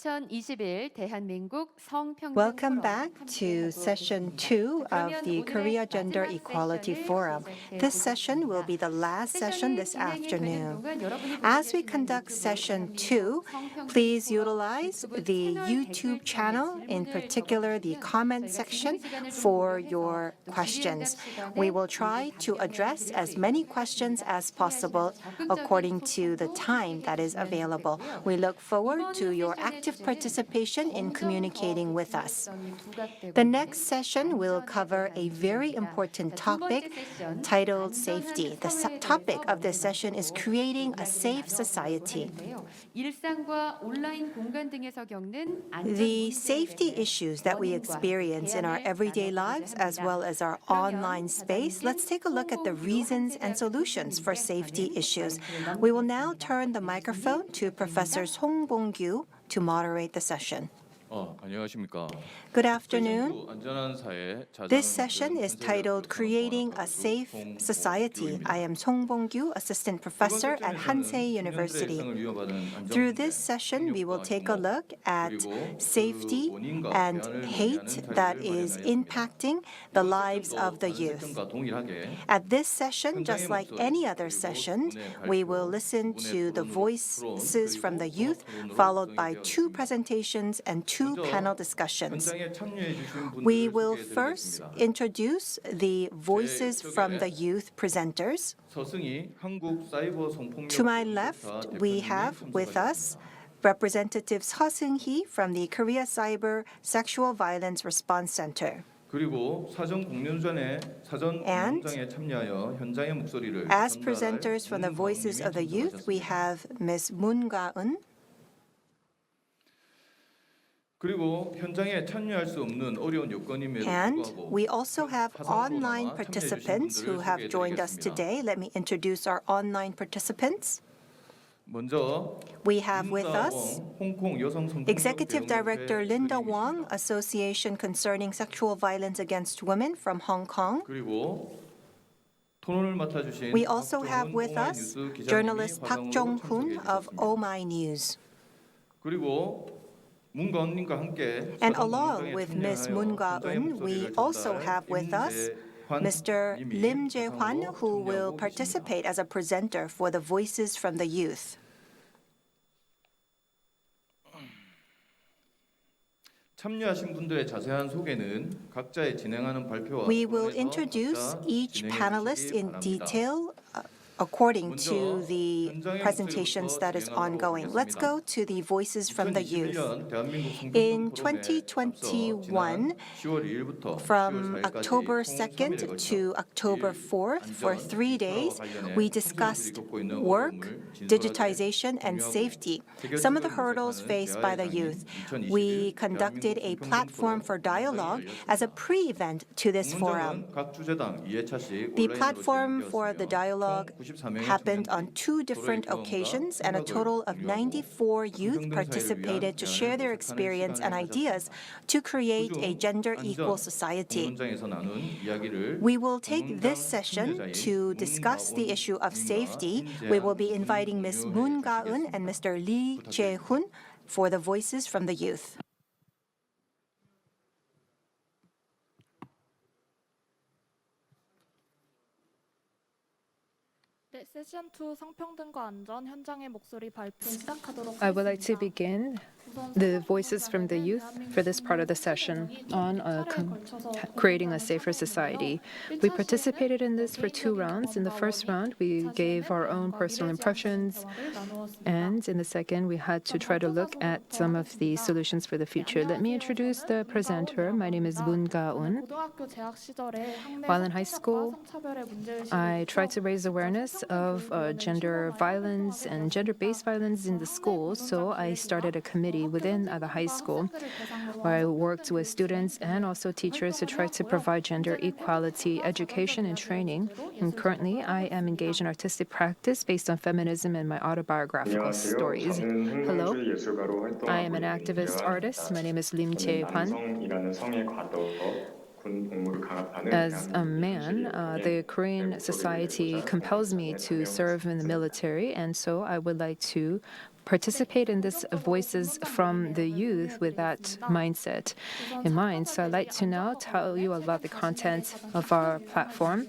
2021 대한민국 성평등 Welcome 포럼 back to session 2 of the Korea Gender Equality Forum. This session will be the last session this afternoon. As we conduct session 2, please utilize the YouTube channel, in particular the comment section, for your questions. We will try to address as many questions as possible according to the time that is available. We look forward to your active participation in communicating with us. The next session will cover a very important topic titled safety. The topic of this session is creating a safe society. The safety issues that we experience in our everyday lives as well as our online space, let's take a look at the reasons and solutions for safety issues. We will now turn the microphone to Professor Song Bong-gyu to moderate the session. 안녕하십니까. Good afternoon. 안전한 사회, This session is titled Creating a Safe Society. I am Song Bong-gyu, Assistant Professor at Hansei University. Through this session, we will take a look at safety and hate that is impacting the lives of the youth. At this session, just like any other session, we will listen to the voices from the youth, followed by 2 presentations and 2 panel discussions. We will first introduce the voices from the youth presenters. To my left, we have with us Representative Seo Seung-hee from the Korea Cyber Sexual Violence Response Center. And as presenters from the voices of the youth, we have Ms. Moon Ga-eun. And we also have online participants who have joined us today. Let me introduce our online participants. We have with us Executive Director Linda Wong, Association Concerning Sexual Violence Against Women from Hong Kong. We also have with us journalist Park Jong-hoon of Oh My News. And along with Ms. Moon Ga-eun, we also have with us Mr. Lim Jae-hwan, who will participate as a presenter for the Voices from the Youth. We will introduce each panelist in detail according to the presentations that is ongoing. Let's go to the voices from the youth. In 2021, from October 2nd to October 4th, for 3 days, we discussed work, digitization, and safety, some of the hurdles faced by the youth. We conducted a platform for dialogue as a pre-event to this forum. The platform for the dialogue happened on 2 different occasions, and a total of 94 youth participated to share their experience and ideas to create a gender-equal society. We will take this session to discuss the issue of safety. We will be inviting Ms. Moon Ga-eun and Mr. Lee Jae-hoon for the voices from the youth. I would like to begin the voices from the youth for this part of the session on creating a safer society. We participated in this for 2 rounds. In the first round, we gave our own personal impressions, and in the second, we had to try to look at some of the solutions for the future. Let me introduce the presenter. My name is Moon Ga-eun. While in high school, I tried to raise awareness of gender violence and gender-based violence in the schools, so I started a committee within the high school where I worked with students and also teachers to try to provide gender equality education and training. And currently, I am engaged in artistic practice based on feminism and my autobiographical stories. Hello, I am an activist artist. My name is Lim Jae-hwan. As a man, the Korean society compels me to serve in the military, and so I would like to participate in this voices from the youth with that mindset in mind. So I'd like to now tell you about the content of our platform.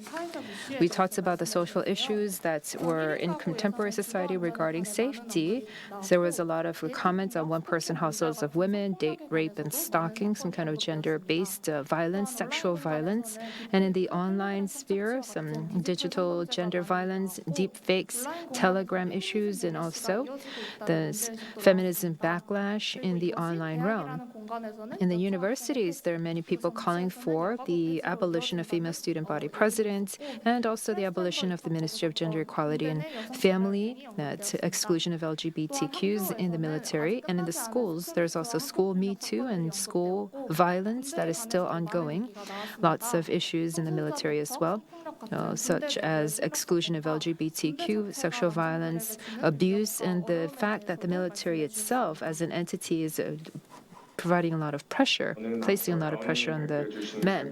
We talked about the social issues that were in contemporary society regarding safety. There was a lot of comments on one-person households of women, date rape and stalking, some kind of gender-based violence, sexual violence. And in the online sphere, some digital gender violence, deep fakes, Telegram issues, and also the feminism backlash in the online realm. In the universities, there are many people calling for the abolition of female student body presidents and also the abolition of the Ministry of Gender Equality and Family, that's exclusion of LGBTQs in the military. And in the schools, there's also school Me Too and school violence that is still ongoing. Lots of issues in the military as well, such as exclusion of LGBTQ, sexual violence, abuse, and the fact that the military itself as an entity is providing a lot of pressure, placing a lot of pressure on the men.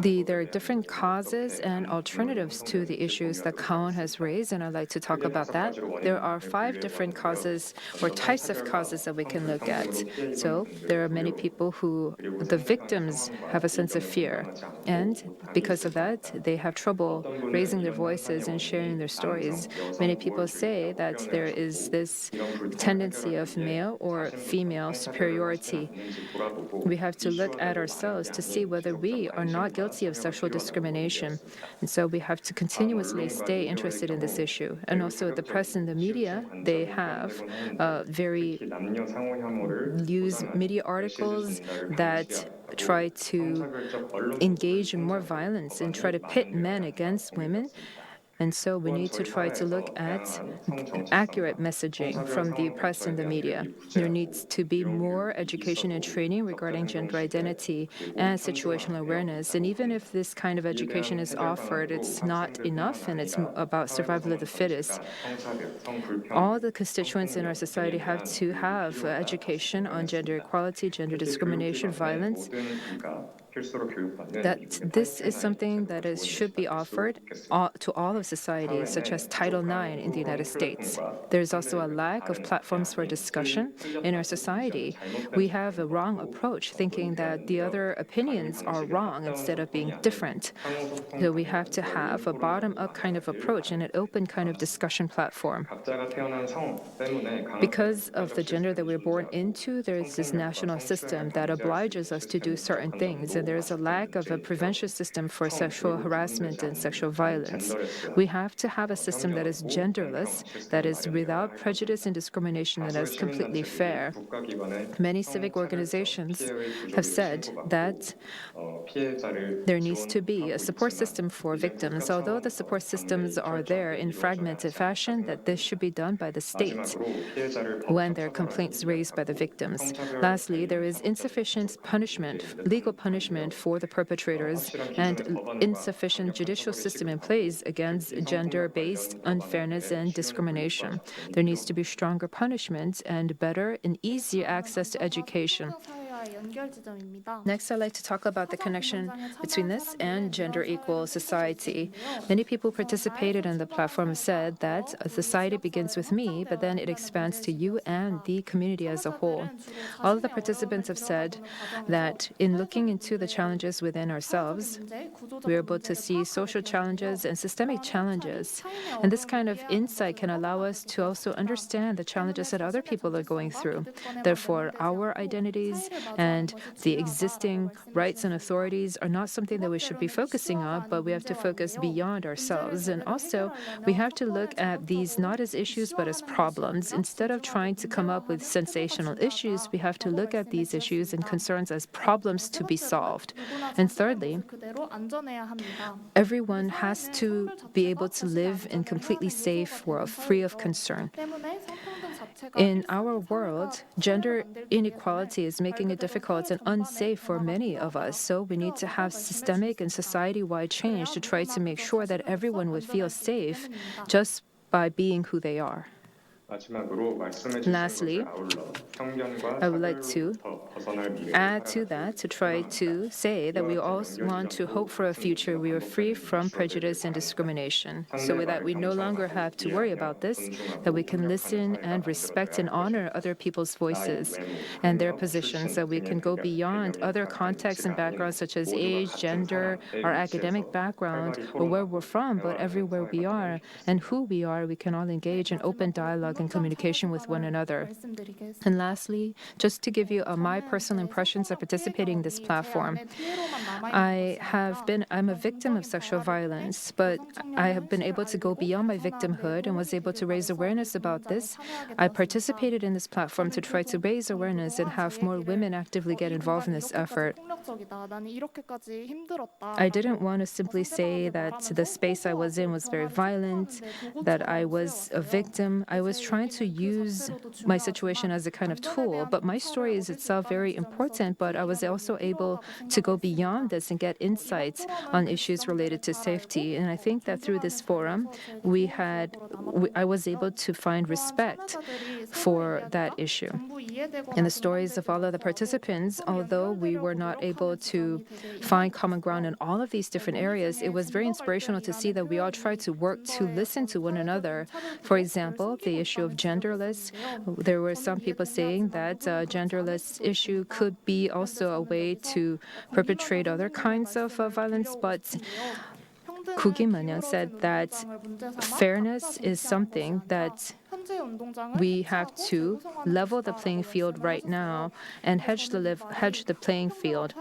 There are different causes and alternatives to the issues that Kaon has raised, and I'd like to talk about that. There are 5 different causes or types of causes that we can look at. So there are many people who, the victims, have a sense of fear, and because of that, they have trouble raising their voices and sharing their stories. Many people say that there is this tendency of male or female superiority. We have to look at ourselves to see whether we are not guilty of sexual discrimination. And so we have to continuously stay interested in this issue. And also the press and the media, they have use media articles that try to engage in more violence and try to pit men against women. And so we need to try to look at accurate messaging from the press and the media. There needs to be more education and training regarding gender identity and situational awareness. And even if this kind of education is offered, it's not enough, and it's about survival of the fittest. All the constituents in our society have to have education on gender equality, gender discrimination, violence. That this is something that should be offered to all of society, such as Title IX in the United States. There's also a lack of platforms for discussion in our society. We have a wrong approach, thinking that the other opinions are wrong instead of being different. So we have to have a bottom-up kind of approach and an open kind of discussion platform. Because of the gender that we're born into, there is this national system that obliges us to do certain things, and there is a lack of a prevention system for sexual harassment and sexual violence. We have to have a system that is genderless, that is without prejudice and discrimination, and that is completely fair. Many civic organizations have said that there needs to be a support system for victims. Although the support systems are there in fragmented fashion, that this should be done by the state when there are complaints raised by the victims. Lastly, there is insufficient punishment, legal punishment for the perpetrators, and insufficient judicial system in place against gender-based unfairness and discrimination. There needs to be stronger punishments and better and easier access to education. Next, I'd like to talk about the connection between this and gender equal society. Many people participated in the platform said that a society begins with me, but then it expands to you and the community as a whole. All of the participants have said that in looking into the challenges within ourselves, we're able to see social challenges and systemic challenges. And this kind of insight can allow us to also understand the challenges that other people are going through. Therefore, our identities and the existing rights and authorities are not something that we should be focusing on, but we have to focus beyond ourselves. And also, we have to look at these not as issues, but as problems. Instead of trying to come up with sensational issues, we have to look at these issues and concerns as problems to be solved. And thirdly, everyone has to be able to live in completely safe world, free of concern. In our world, gender inequality is making it difficult and unsafe for many of us, so we need to have systemic and society-wide change to try to make sure that everyone would feel safe just by being who they are. Lastly, I would like to add to that to try to say that we all want to hope for a future we are free from prejudice and discrimination, so that we no longer have to worry about this, that we can listen and respect and honor other people's voices and their positions, that we can go beyond other contexts and backgrounds such as age, gender, our academic background, or where we're from, but everywhere we are and who we are, we can all engage in open dialogue and communication with one another. And lastly, just to give you my personal impressions of participating in this platform, I'm a victim of sexual violence, but I have been able to go beyond my victimhood and was able to raise awareness about this. I participated in this platform to try to raise awareness and have more women actively get involved in this effort. I didn't want to simply say that the space I was in was very violent, that I was a victim. I was trying to use my situation as a kind of tool, but my story is itself very important, but I was also able to go beyond this and get insights on issues related to safety. And I think that through this forum, I was able to find respect for that issue. In the stories of all of the participants, although we were not able to find common ground in all of these different areas, it was very inspirational to see that we all tried to work to listen to one another. For example, the issue of genderless, there were some people saying that genderless issue could be also a way to perpetrate other kinds of violence, but Koo Kim-Manyoung said that fairness is something that we have to level the playing field right now and hedge the playing field.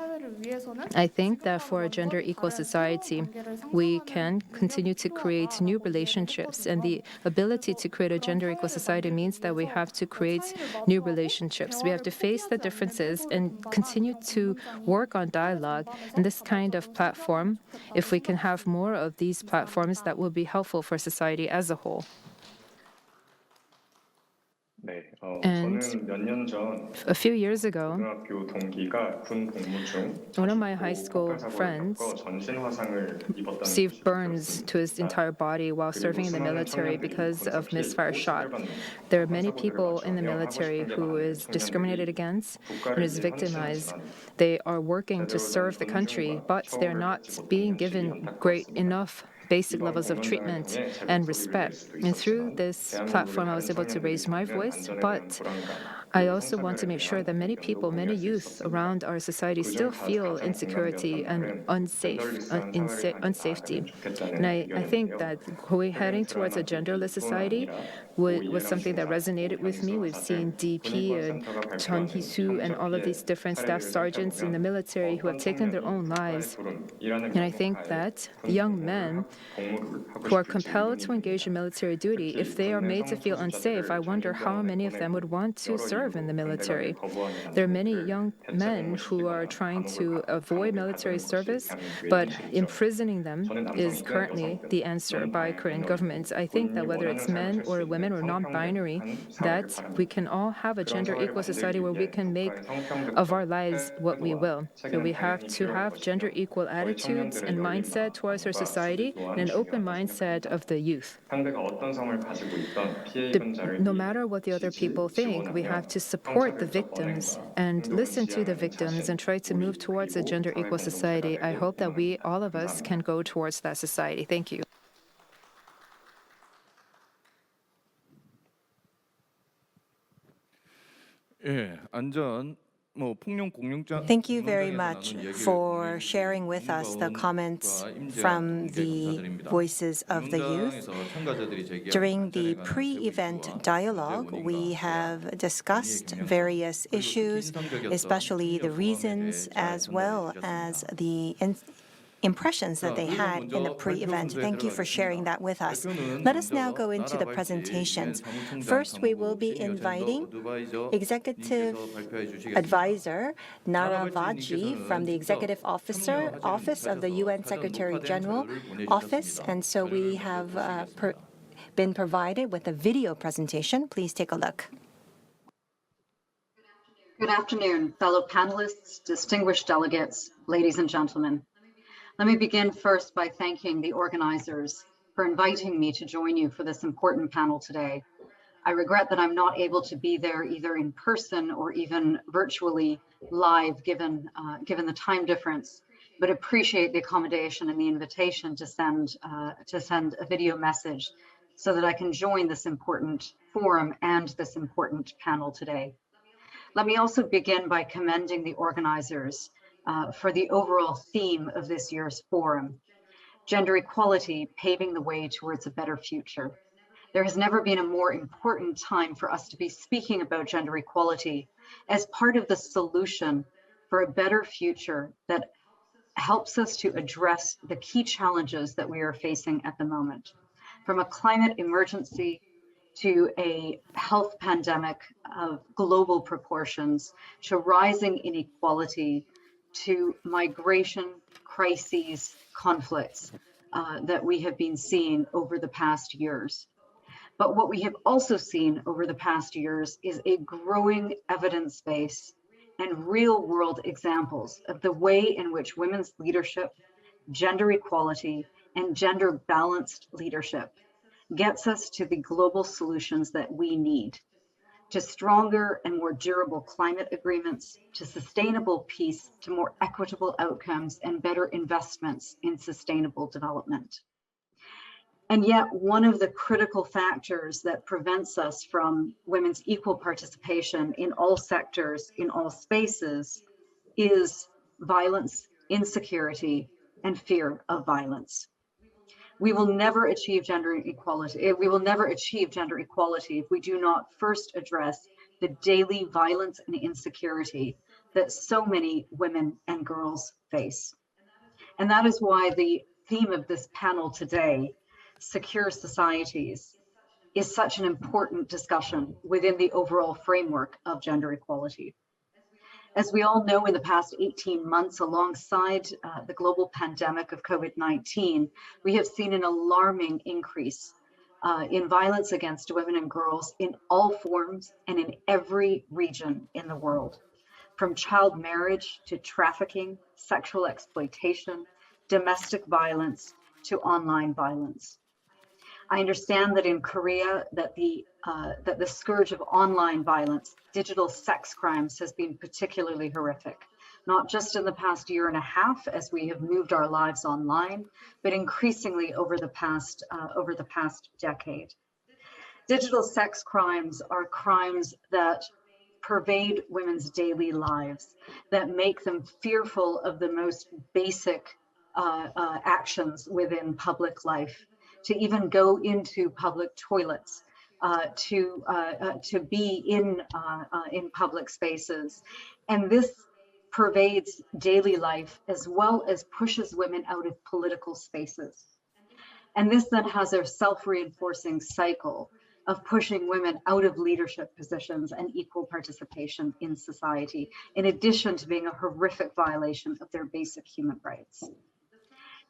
I think that for a gender equal society, we can continue to create new relationships, and the ability to create a gender equal society means that we have to create new relationships. We have to face the differences and continue to work on dialogue. And this kind of platform, if we can have more of these platforms, that will be helpful for society as a whole. And a few years ago, one of my high school friends received burns to his entire body while serving in the military because of misfire shot. There are many people in the military who is discriminated against and is victimized. They are working to serve the country, but they're not being given great enough basic levels of treatment and respect. And through this platform, I was able to raise my voice, but I also want to make sure that many people, many youth around our society still feel insecurity and unsafety. And I think that heading towards a genderless society was something that resonated with me. We've seen DP and Chun Hee-soo and all of these different staff sergeants in the military who have taken their own lives. And I think that the young men who are compelled to engage in military duty, if they are made to feel unsafe, I wonder how many of them would want to serve in the military. There are many young men who are trying to avoid military service, but imprisoning them is currently the answer by Korean government. I think that whether it's men or women or non-binary, that we can all have a gender equal society where we can make of our lives what we will. So we have to have gender equal attitudes and mindset towards our society and an open mindset of the youth. No matter what the other people think, we have to support the victims and listen to the victims and try to move towards a gender equal society. I hope that all of us, can go towards that society. Thank you. Thank you very much for sharing with us the comments from the voices of the youth. During the pre-event dialogue, we have discussed various issues, especially the reasons as well as the impressions that they had in the pre-event. Thank you for sharing that with us. Let us now go into the presentations. First, we will be inviting Executive Advisor Nara Vaji from the Executive Office of the UN Secretary General Office. And so we have been provided with a video presentation. Please take a look. Good afternoon, fellow panelists, distinguished delegates, ladies and gentlemen. Let me begin first by thanking the organizers for inviting me to join you for this important panel today. I regret that I'm not able to be there either in person or even virtually live, given the time difference, but appreciate the accommodation and the invitation to send a video message so that I can join this important forum and this important panel today. Let me also begin by commending the organizers for the overall theme of this year's forum: gender equality, paving the way towards a better future. There has never been a more important time for us to be speaking about gender equality as part of the solution for a better future that helps us to address the key challenges that we are facing at the moment. From a climate emergency to a health pandemic of global proportions, to rising inequality, to migration, crises, conflicts that we have been seeing over the past years. But what we have also seen over the past years is a growing evidence base and real world examples of the way in which women's leadership, gender equality, and gender balanced leadership gets us to the global solutions that we need, to stronger and more durable climate agreements, to sustainable peace, to more equitable outcomes and better investments in sustainable development. And yet, one of the critical factors that prevents us from women's equal participation in all sectors, in all spaces, is violence, insecurity, and fear of violence. We will never achieve gender equality. We will never achieve gender equality if we do not first address the daily violence and insecurity that so many women and girls face. And that is why the theme of this panel today, Secure Societies, is such an important discussion within the overall framework of gender equality. As we all know, in the past 18 months, alongside the global pandemic of COVID-19, we have seen an alarming increase in violence against women and girls in all forms and in every region in the world, from child marriage to trafficking, sexual exploitation, domestic violence to online violence. I understand that in Korea that the scourge of online violence, digital sex crimes, has been particularly horrific, not just in the past year and a half as we have moved our lives online, but increasingly over the past decade. Digital sex crimes are crimes that pervade women's daily lives, that make them fearful of the most basic actions within public life, to even go into public toilets, to be in public spaces. And this pervades daily life as well as pushes women out of political spaces. And this then has a self-reinforcing cycle of pushing women out of leadership positions and equal participation in society, in addition to being a horrific violation of their basic human rights.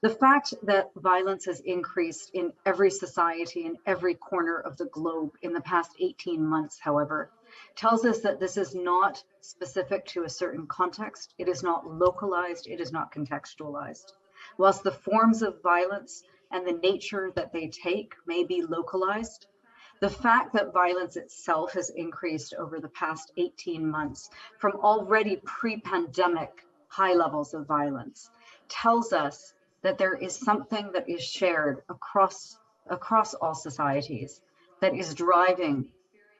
The fact that violence has increased in every society, in every corner of the globe in the past 18 months, however, tells us that this is not specific to a certain context. It is not localized, it is not contextualized. Whilst the forms of violence and the nature that they take may be localized, the fact that violence itself has increased over the past 18 months from already pre-pandemic high levels of violence tells us that there is something that is shared across all societies that is driving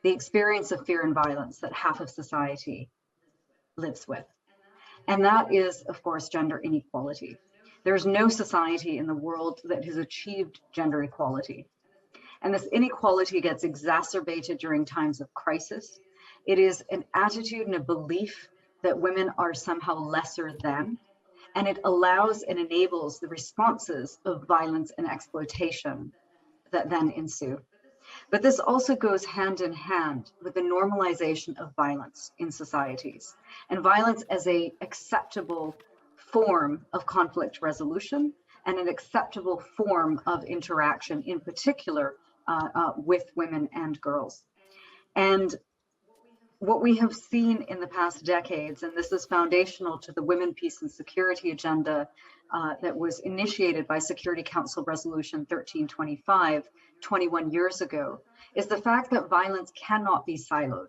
the experience of fear and violence that half of society lives with. And that is, of course, gender inequality. There is no society in the world that has achieved gender equality. And this inequality gets exacerbated during times of crisis. It is an attitude and a belief that women are somehow lesser than, and it allows and enables the responses of violence and exploitation that then ensue. But this also goes hand in hand with the normalization of violence in societies, and violence as an acceptable form of conflict resolution and an acceptable form of interaction, in particular with women and girls. And what we have seen in the past decades, and this is foundational to the Women, Peace and Security agenda that was initiated by Security Council Resolution 1325 21 years ago, is the fact that violence cannot be siloed.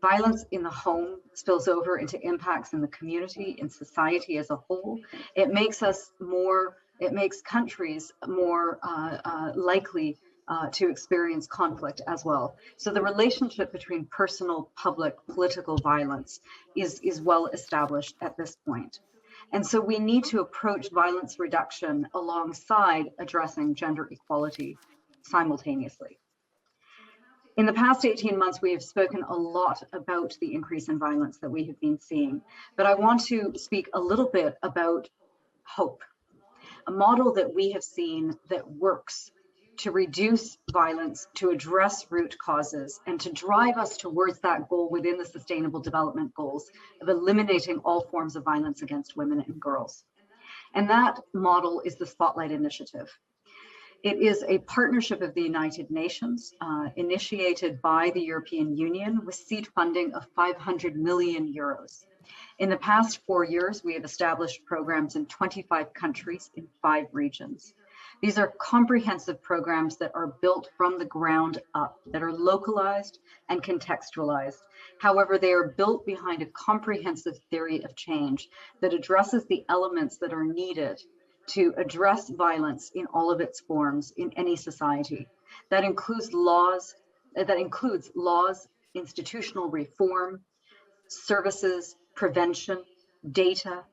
Violence in the home spills over into impacts in the community, in society as a whole. It makes countries more likely to experience conflict as well. So the relationship between personal, public, political violence is well established at this point. And so we need to approach violence reduction alongside addressing gender equality simultaneously. In the past 18 months, we have spoken a lot about the increase in violence that we have been seeing, but I want to speak a little bit about hope, a model that we have seen that works to reduce violence, to address root causes, and to drive us towards that goal within the Sustainable Development Goals of eliminating all forms of violence against women and girls. And that model is the Spotlight Initiative. It is a partnership of the United Nations, initiated by the European Union with seed funding of 500 million euros. In the past 4 years, we have established programs in 25 countries in 5 regions. These are comprehensive programs that are built from the ground up, that are localized and contextualized. However, they are built behind a comprehensive theory of change that addresses the elements that are needed to address violence in all of its forms in any society. That includes laws, institutional reform, services, prevention, data,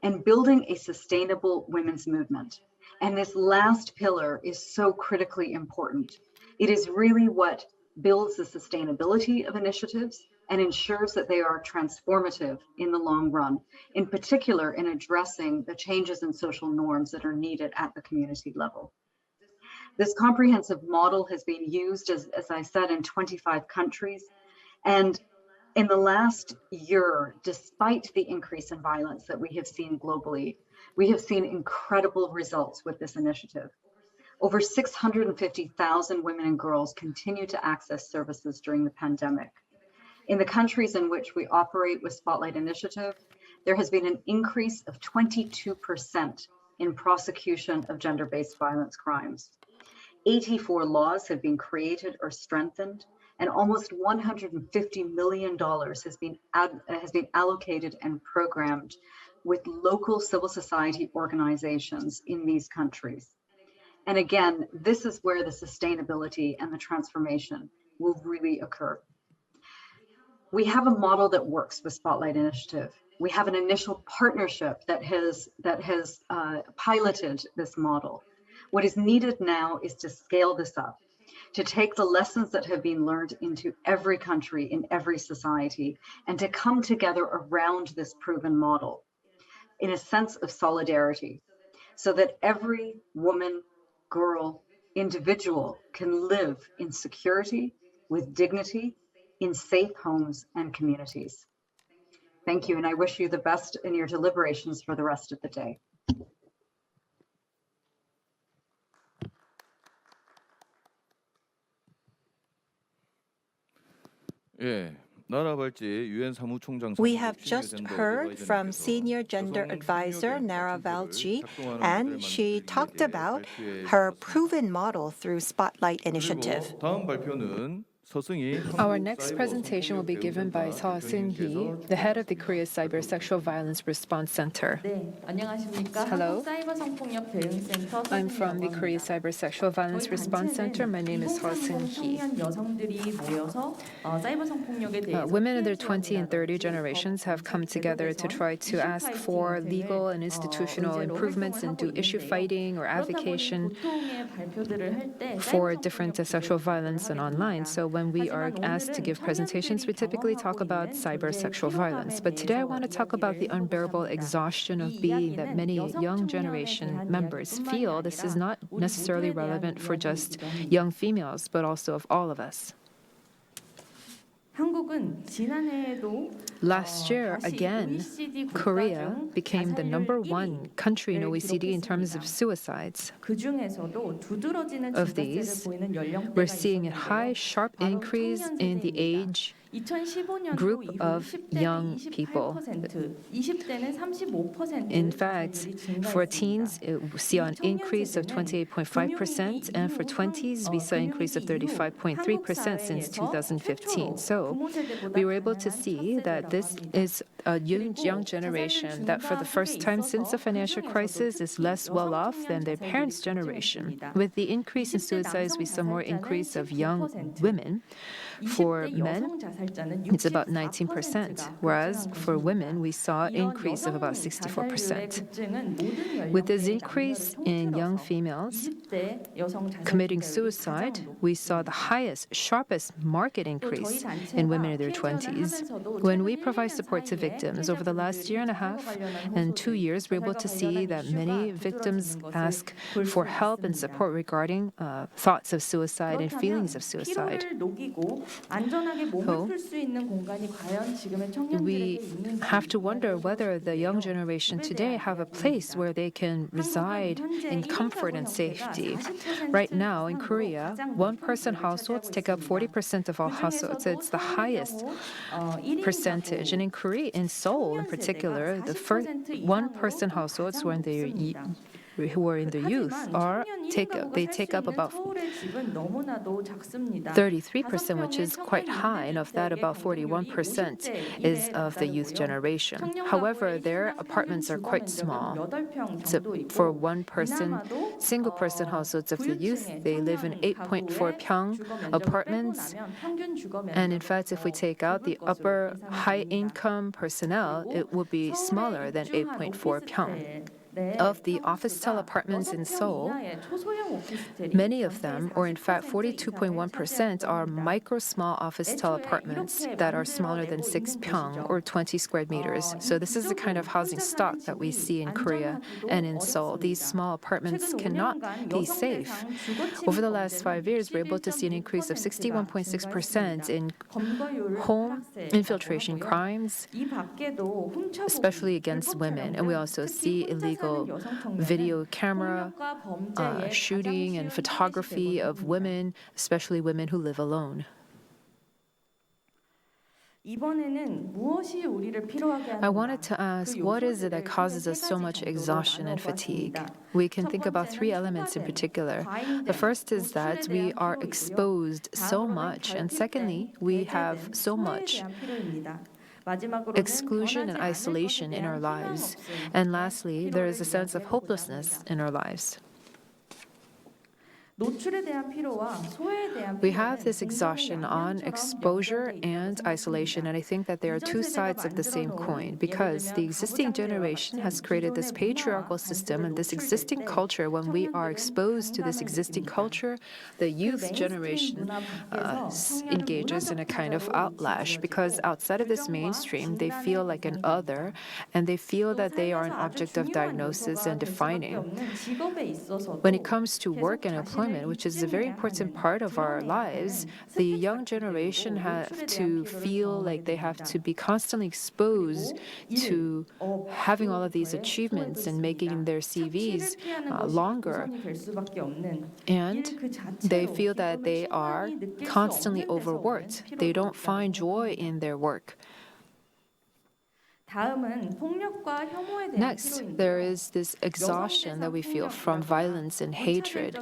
and building a sustainable women's movement. And this last pillar is so critically important. It is really what builds the sustainability of initiatives and ensures that they are transformative in the long run, in particular in addressing the changes in social norms that are needed at the community level. This comprehensive model has been used, as I said, in 25 countries. And in the last year, despite the increase in violence that we have seen globally, we have seen incredible results with this initiative. Over 650,000 women and girls continue to access services during the pandemic. In the countries in which we operate with Spotlight Initiative, there has been an increase of 22% in prosecution of gender-based violence crimes. 84 laws have been created or strengthened, and almost $150 million has been allocated and programmed with local civil society organizations in these countries. And again, this is where the sustainability and the transformation will really occur. We have a model that works with Spotlight Initiative. We have an initial partnership that has piloted this model. What is needed now is to scale this up, to take the lessons that have been learned into every country, in every society, and to come together around this proven model in a sense of solidarity, so that every woman, girl, individual can live in security, with dignity, in safe homes and communities. Thank you, and I wish you the best in your deliberations for the rest of the day. 예, 나라 발제 유엔 사무총장 We have just heard from Senior Gender Advisor Nara Valji, and she talked about her proven model through Spotlight Initiative. 다음 발표는 Our next presentation will be given by Seo Seung-hee, the head of the Korea Cyber Sexual Violence Response Center. 네, 안녕하십니까? Hello. 사이버 성폭력 대응센터 I'm from the Korea Cyber Sexual Violence 저희 Response Center. My name is Seo 단체는 Seung-hee. 청년 여성들이 모여서 사이버 성폭력에 대해서 Women in their 20 and 30 generations have come together to try to ask for legal and institutional improvements and do issue fighting or advocacy for different sexual violence and online. So when we are asked to give presentations, we typically talk about cyber sexual violence. But today I want to talk about the unbearable exhaustion of being that many young generation members feel. This is not necessarily relevant for just young females, but also of all of us. 한국은 지난해에도 Last year, again, Korea became the #1 country in OECD in terms of suicides. 그중에서도 두드러지는 Of 증가세를 these, 보이는 연령대가 We're seeing a 있었는데요. high, sharp increase in the age group of young people. 20대는 35%. In fact, for teens, we see an increase of 28.5%, and for 20s, we saw an increase of 35.3% since 2015. So we were able to see that this is a young generation that for the first time since the financial crisis is less well off than their parents' generation. With the increase in suicides, we saw more increase of young women. For men, it's about 19%, whereas for women, we saw an increase of about 64%. With this increase in young females committing suicide, we saw the highest, sharpest market increase in women in their 20s. When we provide support to victims over the last year and a half and 2 years, we're able to see that many victims ask for help and support regarding thoughts of suicide and feelings of suicide. We have to wonder whether the young generation today have a place where they can reside in comfort and safety. Right now in Korea, one-person households take up 40% of all households. It's the highest percentage. And in Korea, in Seoul in particular, the first one-person households when who are in the youth take up about 33%, which is quite high, and of that, about 41% is of the youth generation. However, their apartments are quite small. So for one-person, single-person households of the youth, they live in 8.4 pyong apartments. And in fact, if we take out the upper high-income personnel, it would be smaller than 8.4 pyong. Of the office-style apartments in Seoul, many of them, or in fact 42.1%, are micro-small office-style apartments that are smaller than 6 pyong or 20 square meters. So this is the kind of housing stock that we see in Korea and in Seoul. These small apartments cannot be safe. Over the last 5 years, we're able to see an increase of 61.6% in home infiltration crimes, especially against women. And we also see illegal video camera shooting and photography of women, especially women who live alone. I wanted to ask, what is it that causes us so much exhaustion and fatigue? We can think about 3 elements in particular. The first is that we are exposed so much, and secondly, we have so much exclusion and isolation in our lives. And lastly, there is a sense of hopelessness in our lives. We have this exhaustion on exposure and isolation, and I think that there are 2 sides of the same coin, because the existing generation has created this patriarchal system and this existing culture. When we are exposed to this existing culture, the youth generation engages in a kind of outlash, because outside of this mainstream, they feel like an other, and they feel that they are an object of diagnosis and defining. When it comes to work and employment, which is a very important part of our lives, the young generation have to feel like they have to be constantly exposed to having all of these achievements and making their CVs longer. And they feel that they are constantly overworked. They don't find joy in their work. Next, there is this exhaustion that we feel from violence and hatred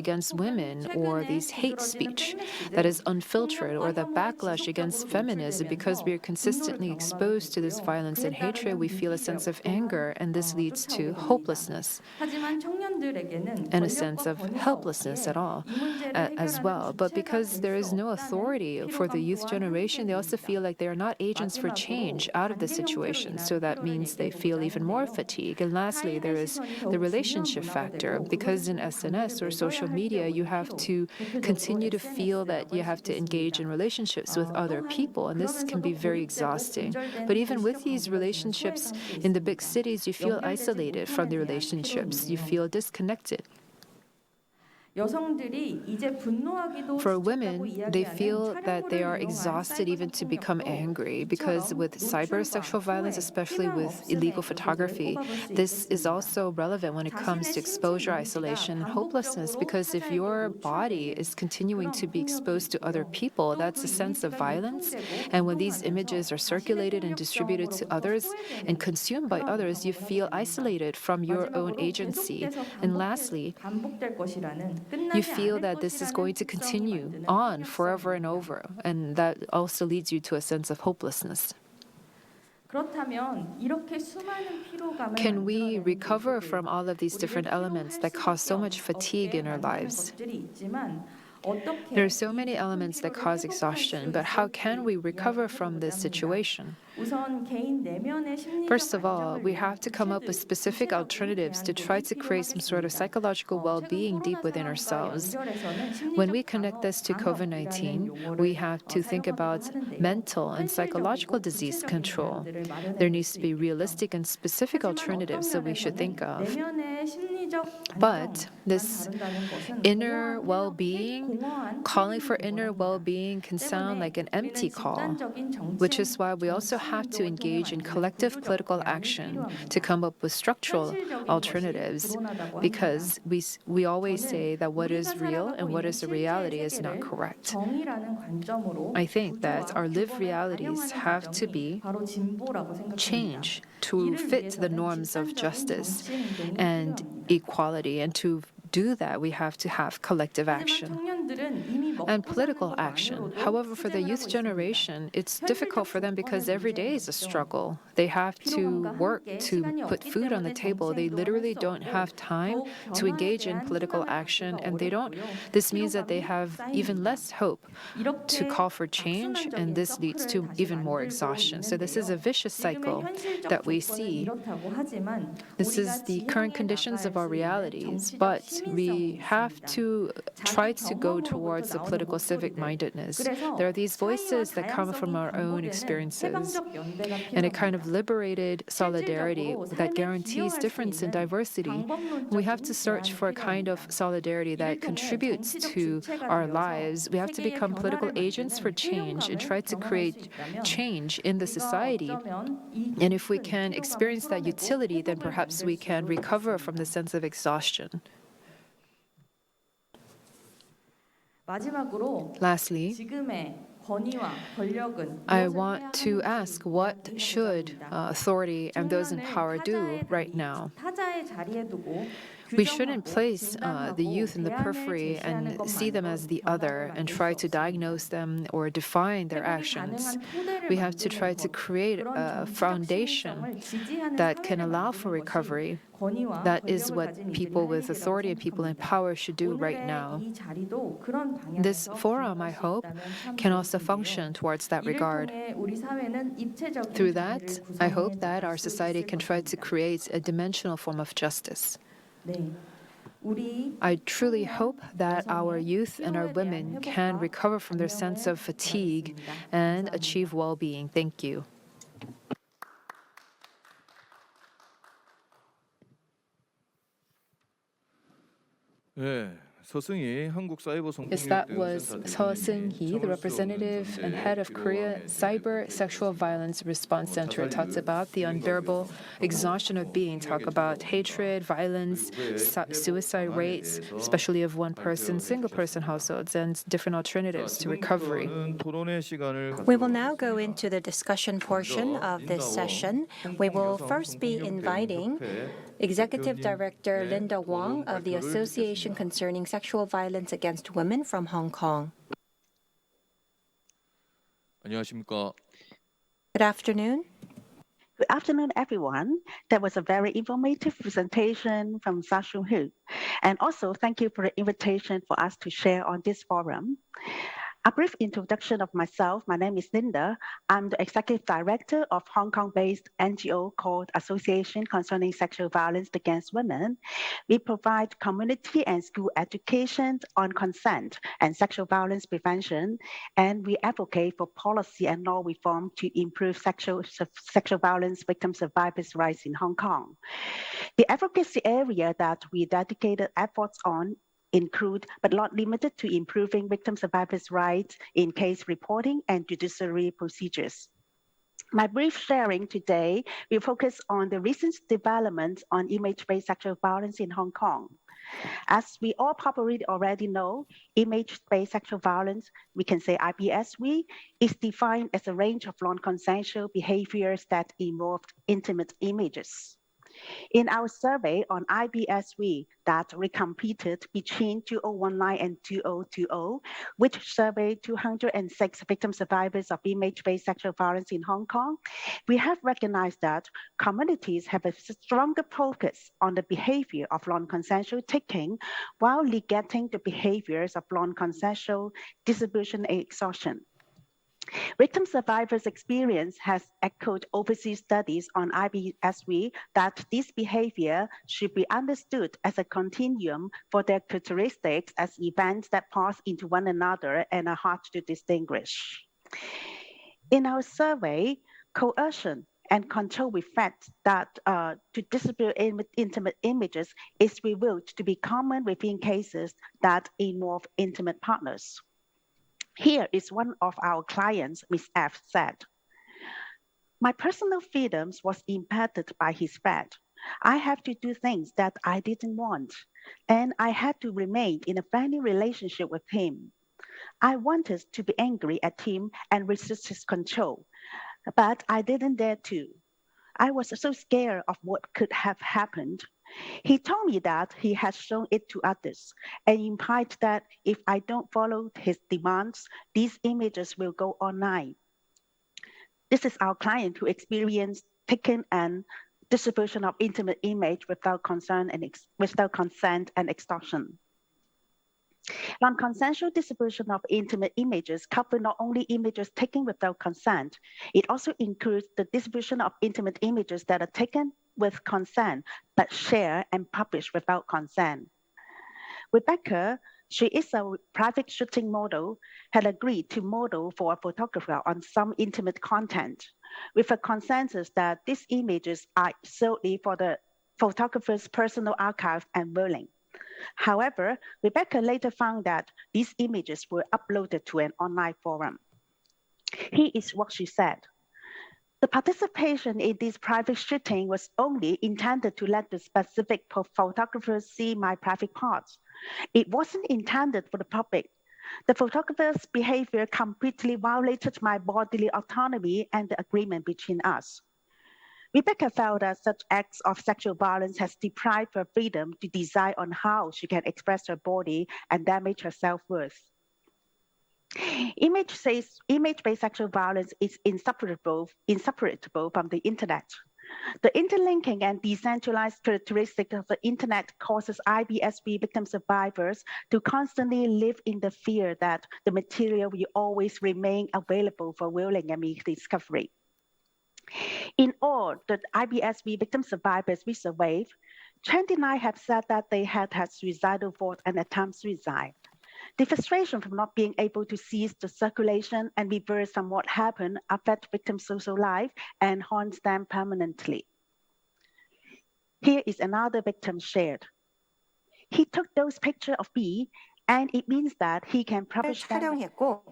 against women, or these hate speech that is unfiltered, or the backlash against feminism. Because we are consistently exposed to this violence and hatred, we feel a sense of anger, and this leads to hopelessness and a sense of helplessness as well. But because there is no authority for the youth generation, they also feel like they are not agents for change out of the situation. So that means they feel even more fatigue. And lastly, there is the relationship factor, because in SNS or social media, you have to continue to feel that you have to engage in relationships with other people, and this can be very exhausting. But even with these relationships in the big cities, you feel isolated from the relationships. You feel disconnected. 여성들이 이제 분노하기도 For 지쳤다고 women, they 이야기하는 feel that they are 촬영물을 이용한 exhausted even to become 사이버 angry because 성폭력도 with cyber 노출과 sexual violence, 소외, especially 희망 with 없음의 illegal 요소들을 photography, 꼽아볼 수 this is 있겠습니다. also relevant when it comes to 자신의 exposure, 신체 isolation, and 이미지가 hopelessness because if 반복적으로 your 타자에게 body 노출되는 is continuing to be 그런 exposed to other 폭력이 people, 있고요. that's 또 a sense of 이미지가 violence. 유통되고 And when these 이동하면서 images are 자신의 circulated and 폭력 distributed to 경험으로부터 others and 소외되는 consumed by 그런 others, you 경험을 하게 feel 됩니다. isolated from your own 마지막으로 agency. 계속돼서 And lastly, 반복될 것이라는 you 끝나지 feel 않을 that this is going to 것이라는 특성이 continue 만드는 on forever and 폭력성입니다. over, and that also leads you to a sense of hopelessness. 그렇다면 이렇게 수많은 피로감을 Can we 만들어내는 recover 요소들, from all of these 우리를 different elements that cause so much fatigue in our lives? There are so many elements that cause exhaustion, but how can we recover from this situation? First of all, we have to come up with specific alternatives to try to create some sort of psychological well-being deep within ourselves. When we connect this to COVID-19, we have to think about mental and psychological disease control. There needs to be realistic and specific alternatives that we should think of. But this inner well-being, calling for inner well-being can sound like an empty call, which is why we also have to engage in collective political action to come up with structural alternatives, because we always say that what is real and what is a reality is not correct. I think that our lived realities have to be changed to fit the norms of justice and equality, and to do that, we have to have collective action and political action. However, for the youth generation, it's difficult for them because every day is a struggle. They have to work to put food on the table. They literally don't have time to engage in political action, and this means that they have even less hope to call for change, and this leads to even more exhaustion. So this is a vicious cycle that we see. This is the current conditions of our realities, but we have to try to go towards the political civic mindedness. There are these voices that come from our own experiences, and a kind of liberated solidarity that guarantees difference and diversity. We have to search for a kind of solidarity that contributes to our lives. We have to become political agents for change and try to create change in the society. And if we can experience that utility, then perhaps we can recover from the sense of exhaustion. Lastly, I want to ask, what should authority and those in power do right now? We shouldn't place the youth in the periphery and see them as the other and try to diagnose them or define their actions. We have to try to create a foundation that can allow for recovery. That is what people with authority and people in power should do right now. This forum, I hope, can also function towards that regard. Through that, I hope that our society can try to create a dimensional form of justice. I truly hope that our youth and our women can recover from their sense of fatigue and achieve well-being. Thank you. Yes, that was Seo Seung-hee, the representative and head of Korea Cyber Sexual Violence Response Center. It talks about the unbearable exhaustion of being, talk about hatred, violence, suicide rates, especially of one-person, single-person households, and different alternatives to recovery. We will now go into the discussion portion of this session. We will first be inviting Executive Director Linda Wong of the Association Concerning Sexual Violence Against Women from Hong Kong. 안녕하십니까? Good afternoon. Good afternoon, everyone. That was a very informative presentation from Sashung Hu. And also, thank you for the invitation for us to share on this forum. A brief introduction of myself. My name is Linda. I'm the Executive Director of Hong Kong-based NGO called Association Concerning Sexual Violence Against Women. We provide community and school education on consent and sexual violence prevention, and we advocate for policy and law reform to improve sexual violence victim survivors' rights in Hong Kong. The advocacy area that we dedicated efforts on include but not limited to improving victim survivors' rights in case reporting and judiciary procedures. My brief sharing today will focus on the recent developments on image-based sexual violence in Hong Kong. As we all probably already know, image-based sexual violence, we can say IBSV, is defined as a range of non-consensual behaviors that involve intimate images. In our survey on IBSV that we completed between 2019 and 2020, which surveyed 206 victim survivors of image-based sexual violence in Hong Kong, we have recognized that communities have a stronger focus on the behavior of non-consensual taking while negating the behaviors of non-consensual distribution and extortion. Victim survivors' experience has echoed overseas studies on IBSV that this behavior should be understood as a continuum for their characteristics as events that pass into one another and are hard to distinguish. In our survey, coercion and control effects that to distribute intimate images is revealed to be common within cases that involve intimate partners. Here is one of our clients, Ms. F, said, "My personal freedoms was impacted by his threat. I have to do things that I didn't want, and I had to remain in a friendly relationship with him. I wanted to be angry at him and resist his control, but I didn't dare to. I was so scared of what could have happened. He told me that he has shown it to others and implied that if I don't follow his demands, these images will go online." This is our client who experienced taking and distribution of intimate image without consent and extortion. Non-consensual distribution of intimate images cover not only images taken without consent, it also includes the distribution of intimate images that are taken with consent, but shared and published without consent. Rebecca, she is a private shooting model, had agreed to model for a photographer on some intimate content, with a consensus that these images are solely for the photographer's personal archive and viewing. However, Rebecca later found that these images were uploaded to an online forum. Here is what she said. "The participation in this private shooting was only intended to let the specific photographers see my private parts. It wasn't intended for the public. The photographer's behavior completely violated my bodily autonomy and the agreement between us." Rebecca felt that such acts of sexual violence has deprived her freedom to decide on how she can express her body and damage her self-worth. Image-based sexual violence is inseparable from the internet. The interlinking and decentralized characteristics of the internet causes IBSV victim survivors to constantly live in the fear that the material will always remain available for viewing and discovery. In all, the IBSV victim survivors we surveyed, 29 have said that they had suicidal thoughts and attempted suicide. The frustration from not being able to seize the circulation and reverse from what happened affect victims' social life and haunts them permanently. Here is another victim shared. "He took those pictures of me, and it means that he can publish them. 촬영했고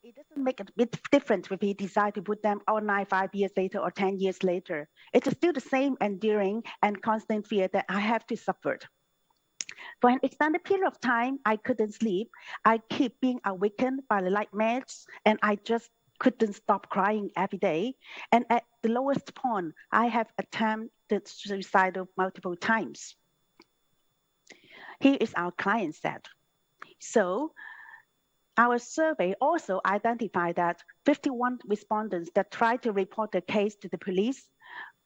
It doesn't make a bit difference if he decides to put them online 5 years later or 10 years later. It is still the same enduring and constant fear that I have to suffer. For an extended period of time, I couldn't sleep. I keep being awakened by the nightmares, and I just couldn't stop crying every day. And at the lowest point, I have attempted suicide multiple times." Here is our client said. So, our survey also identified that 51 respondents that tried to report the case to the police,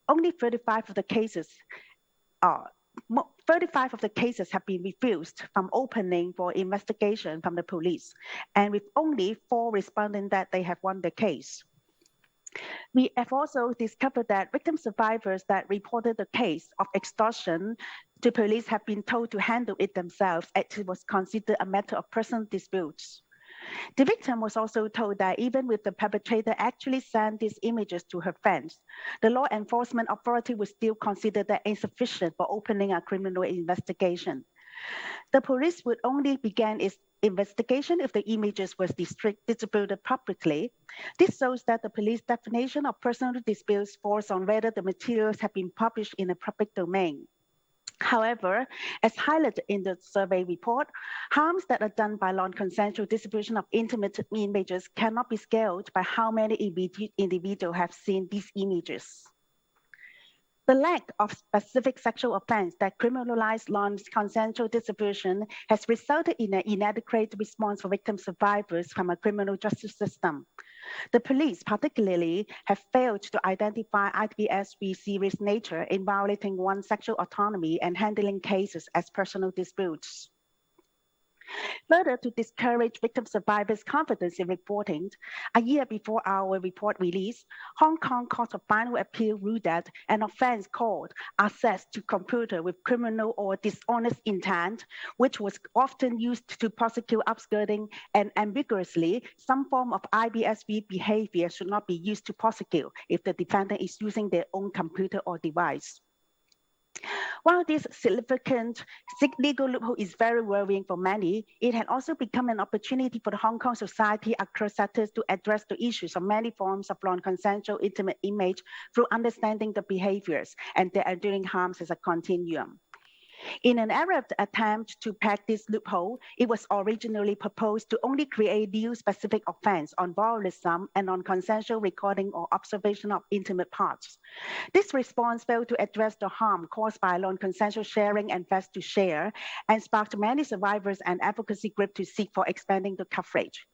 only 35 of the cases have been refused from opening for investigation from the police, and with only 4 responding that they have won the case. We have also discovered that victim survivors that reported the case of extortion to police have been told to handle it themselves, as it was considered a matter of personal disputes. The victim was also told that even if the perpetrator actually sent these images to her friends, the law enforcement authority would still consider that insufficient for opening a criminal investigation. The police would only begin its investigation if the images were distributed publicly. This shows that the police definition of personal disputes falls on whether the materials have been published in the public domain. However, as highlighted in the survey report, harms that are done by non-consensual distribution of intimate images cannot be scaled by how many individuals have seen these images. The lack of specific sexual offense that criminalize non-consensual distribution has resulted in an inadequate response for victim survivors from a criminal justice system. The police particularly have failed to identify IPSV's serious nature in violating one's sexual autonomy and handling cases as personal disputes. Further, to discourage victim survivors' confidence in reporting, a year before our report release, Hong Kong Court of Final Appeal ruled that an offense called access to computer with criminal or dishonest intent, which was often used to prosecute upskirting and ambiguously, some form of IPSV behavior should not be used to prosecute if the defendant is using their own computer or device. While this significant legal loophole is very worrying for many, it had also become an opportunity for the Hong Kong society across sectors to address the issues of many forms of non-consensual intimate image through understanding the behaviors and their enduring harms as a continuum. In an errant attempt to pack this loophole, it was originally proposed to only create new specific offense on voyeurism and on consensual recording or observation of intimate parts. This response failed to address the harm caused by non-consensual sharing and fast to share, and sparked many survivors and advocacy groups to seek for expanding the coverage.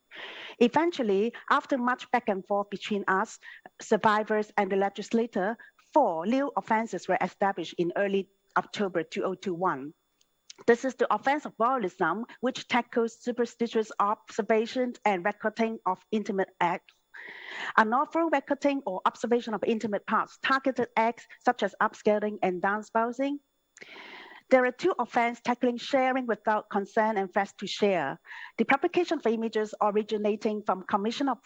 Eventually, after much back and forth between us, survivors, and the legislator, 4 new offenses were established in early October 2021. This is the offense of voyeurism, which tackles superstitious observation and recording of intimate acts. Unlawful recording or observation of intimate parts, targeted acts such as upscaling and downspousing. There are 2 offenses tackling sharing without consent and fast to share. The publication of images originating from commission of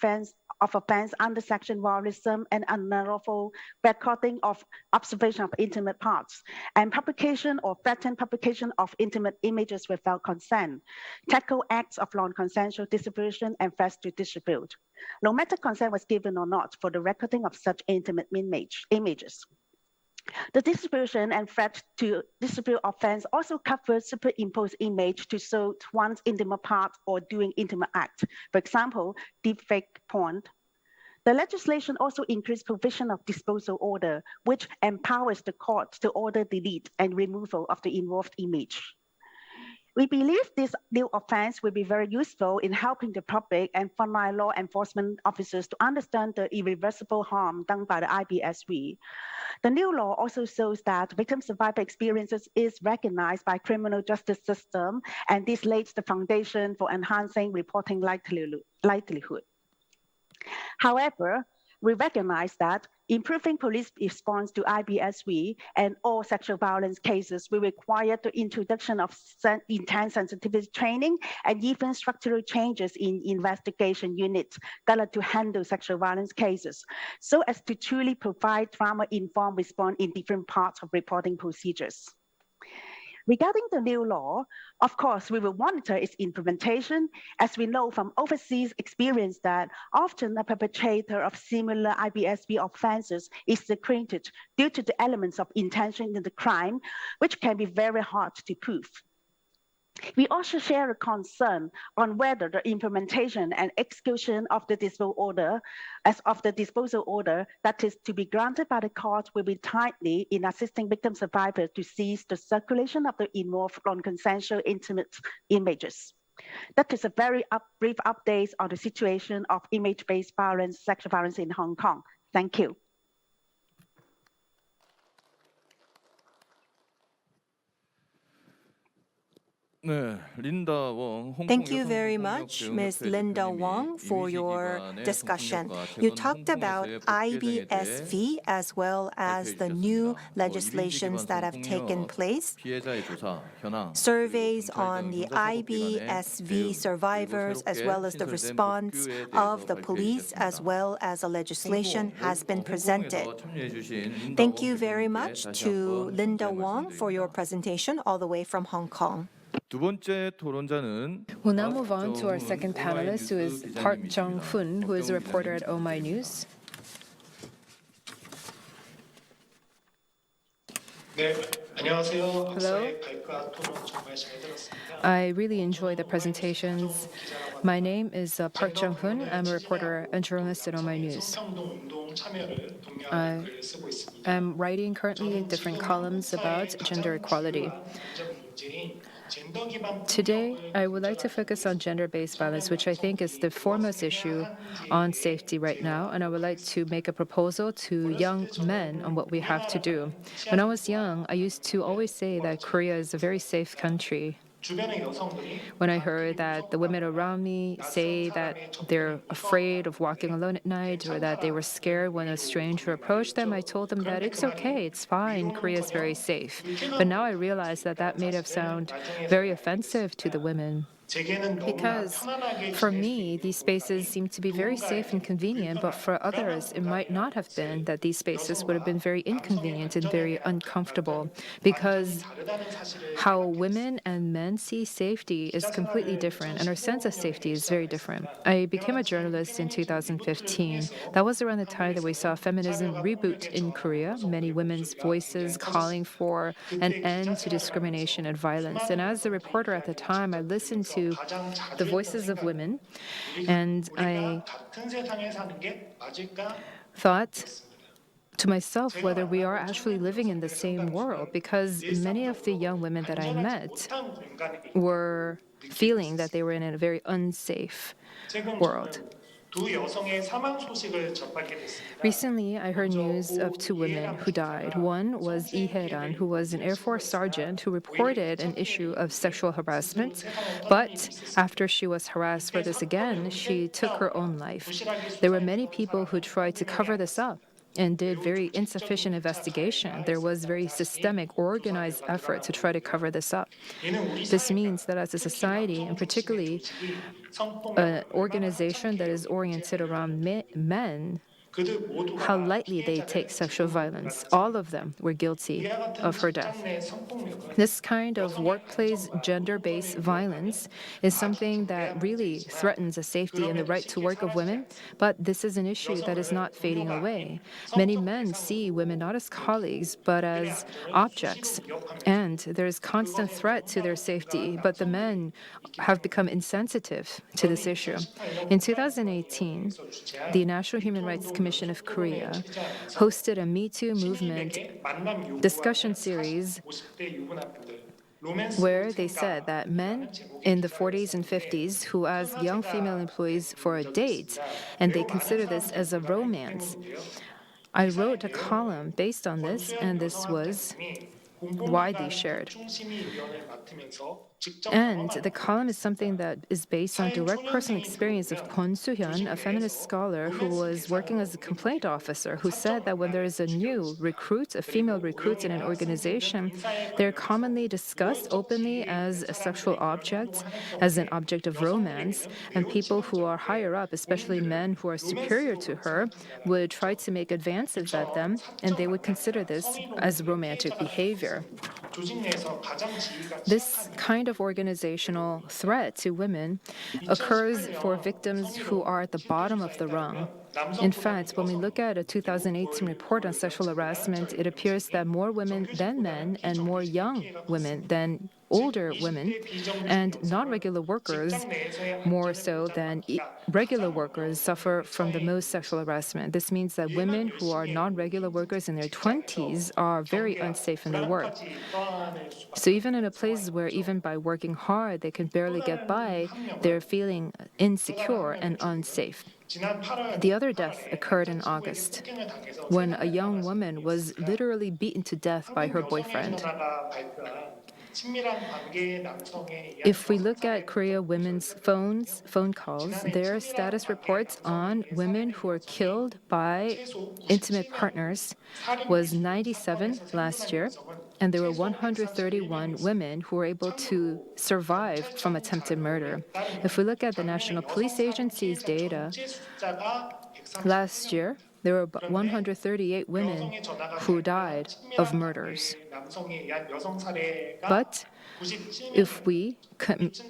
offense under section voyeurism and unlawful recording of observation of intimate parts, and publication or threatened publication of intimate images without consent, tackle acts of non-consensual distribution and fast to distribute, no matter consent was given or not for the recording of such intimate images. The distribution and threat to distribute offense also covers superimposed image to show one's intimate part or doing intimate act. For example, deepfake porn. The legislation also increased provision of disposal order, which empowers the court to order delete and removal of the involved image. We believe this new offense will be very useful in helping the public and frontline law enforcement officers to understand the irreversible harm done by the IPSV. The new law also shows that victim survivor experiences is recognized by criminal justice system, and this lays the foundation for enhancing reporting likelihood. However, we recognize that improving police response to IPSV and all sexual violence cases will require the introduction of intense sensitivity training and even structural changes in investigation units that are to handle sexual violence cases, so as to truly provide trauma-informed response in different parts of reporting procedures. Regarding the new law, of course, we will monitor its implementation, as we know from overseas experience that often a perpetrator of similar IPSV offenses is acquitted due to the elements of intention in the crime, which can be very hard to prove. We also share a concern on whether the implementation and execution of the disposal order that is to be granted by the court will be timely in assisting victim survivors to cease the circulation of the involved non-consensual intimate images. That is a very brief update on the situation of image-based violence, sexual violence in Hong Kong. Thank you. Thank you very much, Ms. Linda Wong, for your discussion. You talked about IPSV as well as the new legislations that have taken place, surveys on the IPSV survivors, as well as the response of the police, as well as a legislation has been presented. Thank you very much to Linda Wong for your presentation all the way from Hong Kong. 두 번째 토론자는 We'll now move on to our second panelist, who is Park Jung-hoon, who is a reporter at Oh!My News. 네, 안녕하세요. Hello. 학사의 발과 토론 정말 잘 들었습니다. I really enjoy the presentations. My name is Park Jung-hoon. I'm a reporter and journalist at Oh!My News. 성평등 운동 참여를 독려하는 글을 쓰고 있습니다. I'm writing currently different columns about gender equality. Today, I would like to focus on gender-based violence, which I think is the foremost issue on safety right now, and I would like to make a proposal to young men on what we have to do. When I was young, I used to always say that Korea is a very safe country. When I heard that the women around me say that they're afraid of walking alone at night or that they were scared when a stranger approached them, I told them that it's okay, it's fine, Korea is very safe. But now I realize that that made it sound very offensive to the women. Because for me, these spaces seem to be very safe and convenient, but for others, it might not have been, that these spaces would have been very inconvenient and very uncomfortable. Because how women and men see safety is completely different, and our sense of safety is very different. I became a journalist in 2015. That was around the time that we saw feminism reboot in Korea, many women's voices calling for an end to discrimination and violence. And as a reporter at the time, I listened to the voices of women, and I thought to myself whether we are actually living in the same world, because many of the young women that I met were feeling that they were in a very unsafe world. Recently, I heard news of two women who died. One was Lee Hae-ran, who was an Air Force sergeant who reported an issue of sexual harassment. But after she was harassed for this again, she took her own life. There were many people who tried to cover this up and did very insufficient investigation. There was very systemic, organized effort to try to cover this up. This means that as a society, and particularly an organization that is oriented around men, how lightly they take sexual violence. All of them were guilty of her death. This kind of workplace gender-based violence is something that really threatens the safety and the right to work of women, but this is an issue that is not fading away. Many men see women not as colleagues, but as objects, and there is constant threat to their safety, but the men have become insensitive to this issue. In 2018, the National Human Rights Commission of Korea hosted a Me Too movement discussion series where they said that men in the 40s and 50s who ask young female employees for a date, and they consider this as a romance. I wrote a column based on this, and this was widely shared. And the column is something that is based on direct personal experience of Kwon Soo-hyun, a feminist scholar who was working as a complaint officer, who said that when there is a new recruit, a female recruit in an organization, they're commonly discussed openly as a sexual object, as an object of romance, and people who are higher up, especially men who are superior to her, would try to make advances at them, and they would consider this as romantic behavior. This kind of organizational threat to women occurs for victims who are at the bottom of the rung. In fact, when we look at a 2018 report on sexual harassment, it appears that more women than men and more young women than older women and non-regular workers, more so than regular workers, suffer from the most sexual harassment. This means that women who are non-regular workers in their 20s are very unsafe in their work. So even in a place where even by working hard they can barely get by, they're feeling insecure and unsafe. The other death occurred in August, when a young woman was literally beaten to death by her boyfriend. If we look at Korea women's phone calls, their status reports on women who are killed by intimate partners was 97 last year, and there were 131 women who were able to survive from attempted murder. If we look at the National Police Agency's data, last year, there were 138 women who died of murders. But if we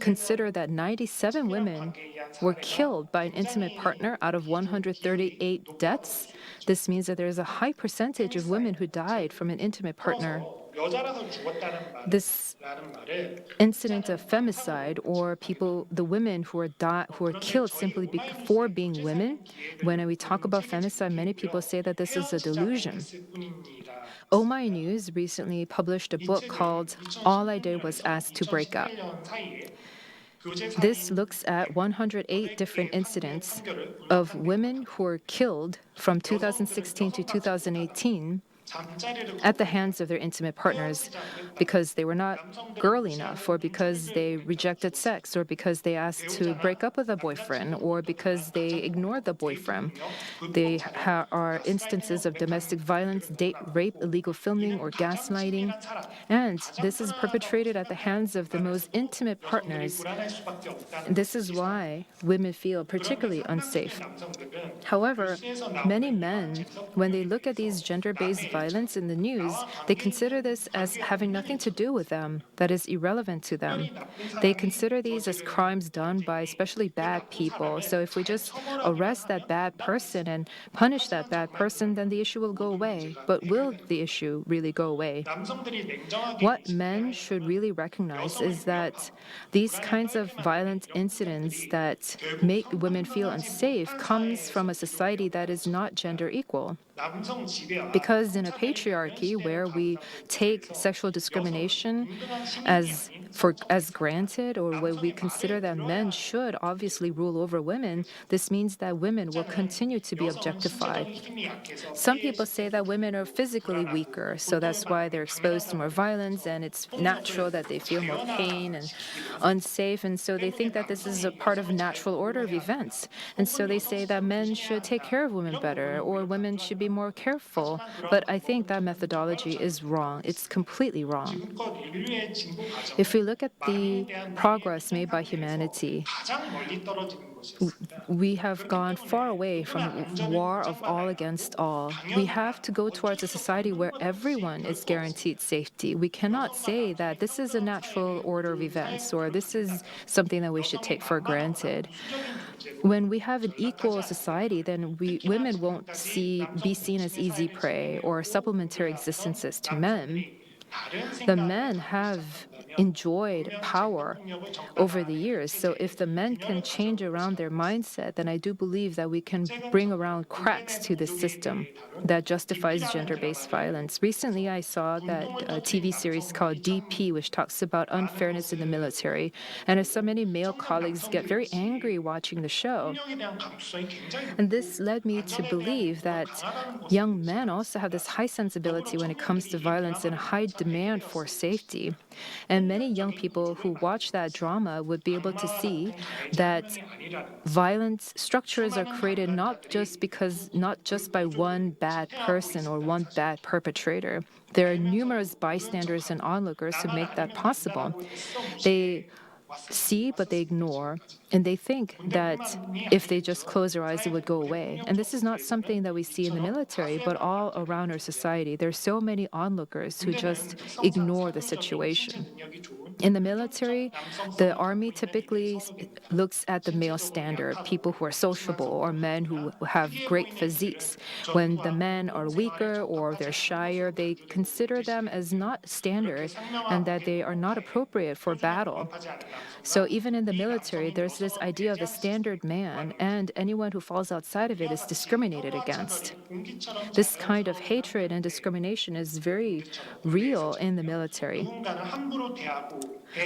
consider that 97 women were killed by an intimate partner out of 138 deaths, this means that there is a high percentage of women who died from an intimate partner. 여자라서 죽었다는 This 말을 incident of femicide, or the women who are killed simply for being women, when we talk about femicide, many people say that this is a delusion. OMI News recently published a book called All I Did Was Ask to Break Up. This looks at 108 different incidents of women who were killed from 2016 to 2018 at the hands of their intimate partners because they were not girl enough, or because they rejected sex, or because they asked to break up with a boyfriend, or because they ignored the boyfriend. They are instances of domestic violence, date rape, illegal filming, or gaslighting. And this is perpetrated at the hands of the most intimate partners. This is why women feel particularly unsafe. However, many men, when they look at these gender-based violence in the news, they consider this as having nothing to do with them, that is irrelevant to them. They consider these as crimes done by especially bad people. So if we just arrest that bad person and punish that bad person, then the issue will go away. But will the issue really go away? What men should really recognize is that these kinds of violent incidents that make women feel unsafe comes from a society that is not gender equal. Because in a patriarchy where we take sexual discrimination as granted, or where we consider that men should obviously rule over women, this means that women will continue to be objectified. Some people say that women are physically weaker, so that's why they're exposed to more violence, and it's natural that they feel more pain and unsafe, and so they think that this is a part of natural order of events. And so they say that men should take care of women better, or women should be more careful. But I think that methodology is wrong. It's completely wrong. If we look at the progress made by humanity, we have gone far away from war of all against all. We have to go towards a society where everyone is guaranteed safety. We cannot say that this is a natural order of events, or this is something that we should take for granted. When we have an equal society, then women won't be seen as easy prey or supplementary existences to men. The men have enjoyed power over the years. So if the men can change around their mindset, then I do believe that we can bring around cracks to this system that justifies gender-based violence. Recently, I saw that a TV series called DP, which talks about unfairness in the military. And I saw many male colleagues get very angry watching the show. And this led me to believe that young men also have this high sensibility when it comes to violence and a high demand for safety. And many young people who watch that drama would be able to see that violent structures are created not just by one bad person or one bad perpetrator. There are numerous bystanders and onlookers who make that possible. They see, but they ignore, and they think that if they just close their eyes, it would go away. And this is not something that we see in the military, but all around our society. There are so many onlookers who just ignore the situation. In the military, the army typically looks at the male standard, people who are sociable or men who have great physiques. When the men are weaker or they're shyer, they consider them as not standard and that they are not appropriate for battle. So even in the military, there's this idea of the standard man, and anyone who falls outside of it is discriminated against. This kind of hatred and discrimination is very real in the military.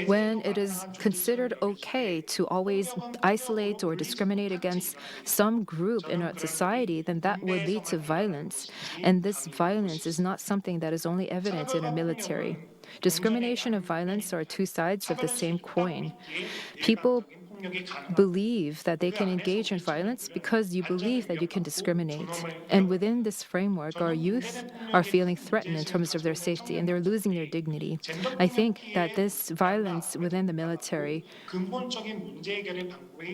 When it is considered okay to always isolate or discriminate against some group in our society, then that would lead to violence. And this violence is not something that is only evident in our military. Discrimination and violence are two sides of the same coin. People believe that they can engage in violence because you believe that you can discriminate. And within this framework, our youth are feeling threatened in terms of their safety, and they're losing their dignity. I think that this violence within the military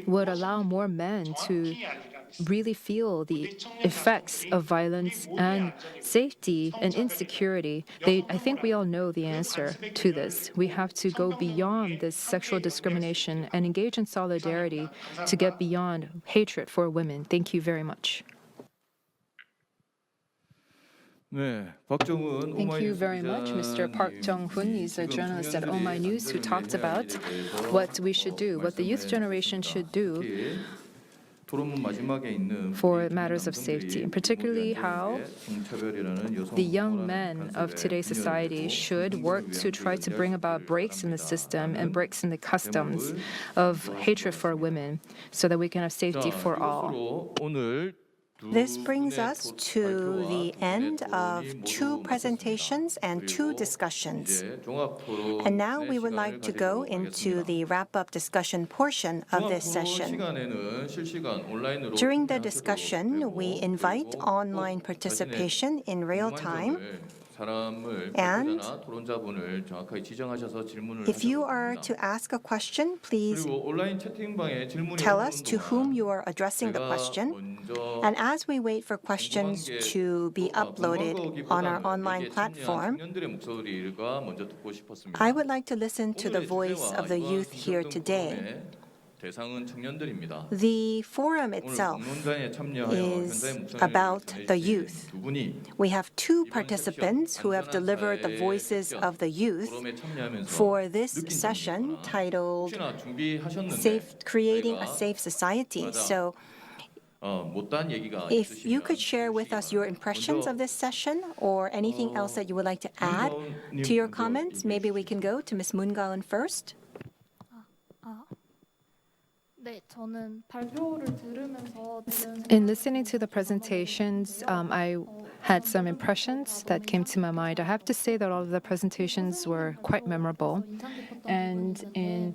would allow more men to really feel the effects of violence and safety and insecurity. I think we all know the answer to this. We have to go beyond this sexual discrimination and engage in solidarity to get beyond hatred for women. Thank you very much. 네, 박정훈 Thank you very much, Mr. Park Jung-hoon. He's a journalist at Oh My News who talked about what we should do, what the youth generation should do for matters of safety, and particularly how the young men of today's society should work to try to bring about breaks in the system and breaks in the customs of hatred for women so that we can have safety for all. This brings us to the end of 2 presentations and 2 discussions. And now we would like to go into the wrap-up discussion portion of this session. During the discussion, we invite online participation in real time. And if you are to ask a question, please tell us to whom you are addressing the question. And as we wait for questions to be uploaded on our online platform, I would like to listen to the voice of the youth here today. The forum itself is about the youth. We have 2 participants who have delivered the voices of the youth for this session titled Creating a Safe Society. So if you could share with us your impressions of this session or anything else that you would like to add to your comments, maybe we can go to Ms. Moon Gaun first. In listening to the presentations, I had some impressions that came to my mind. I have to say that all of the presentations were quite memorable. And in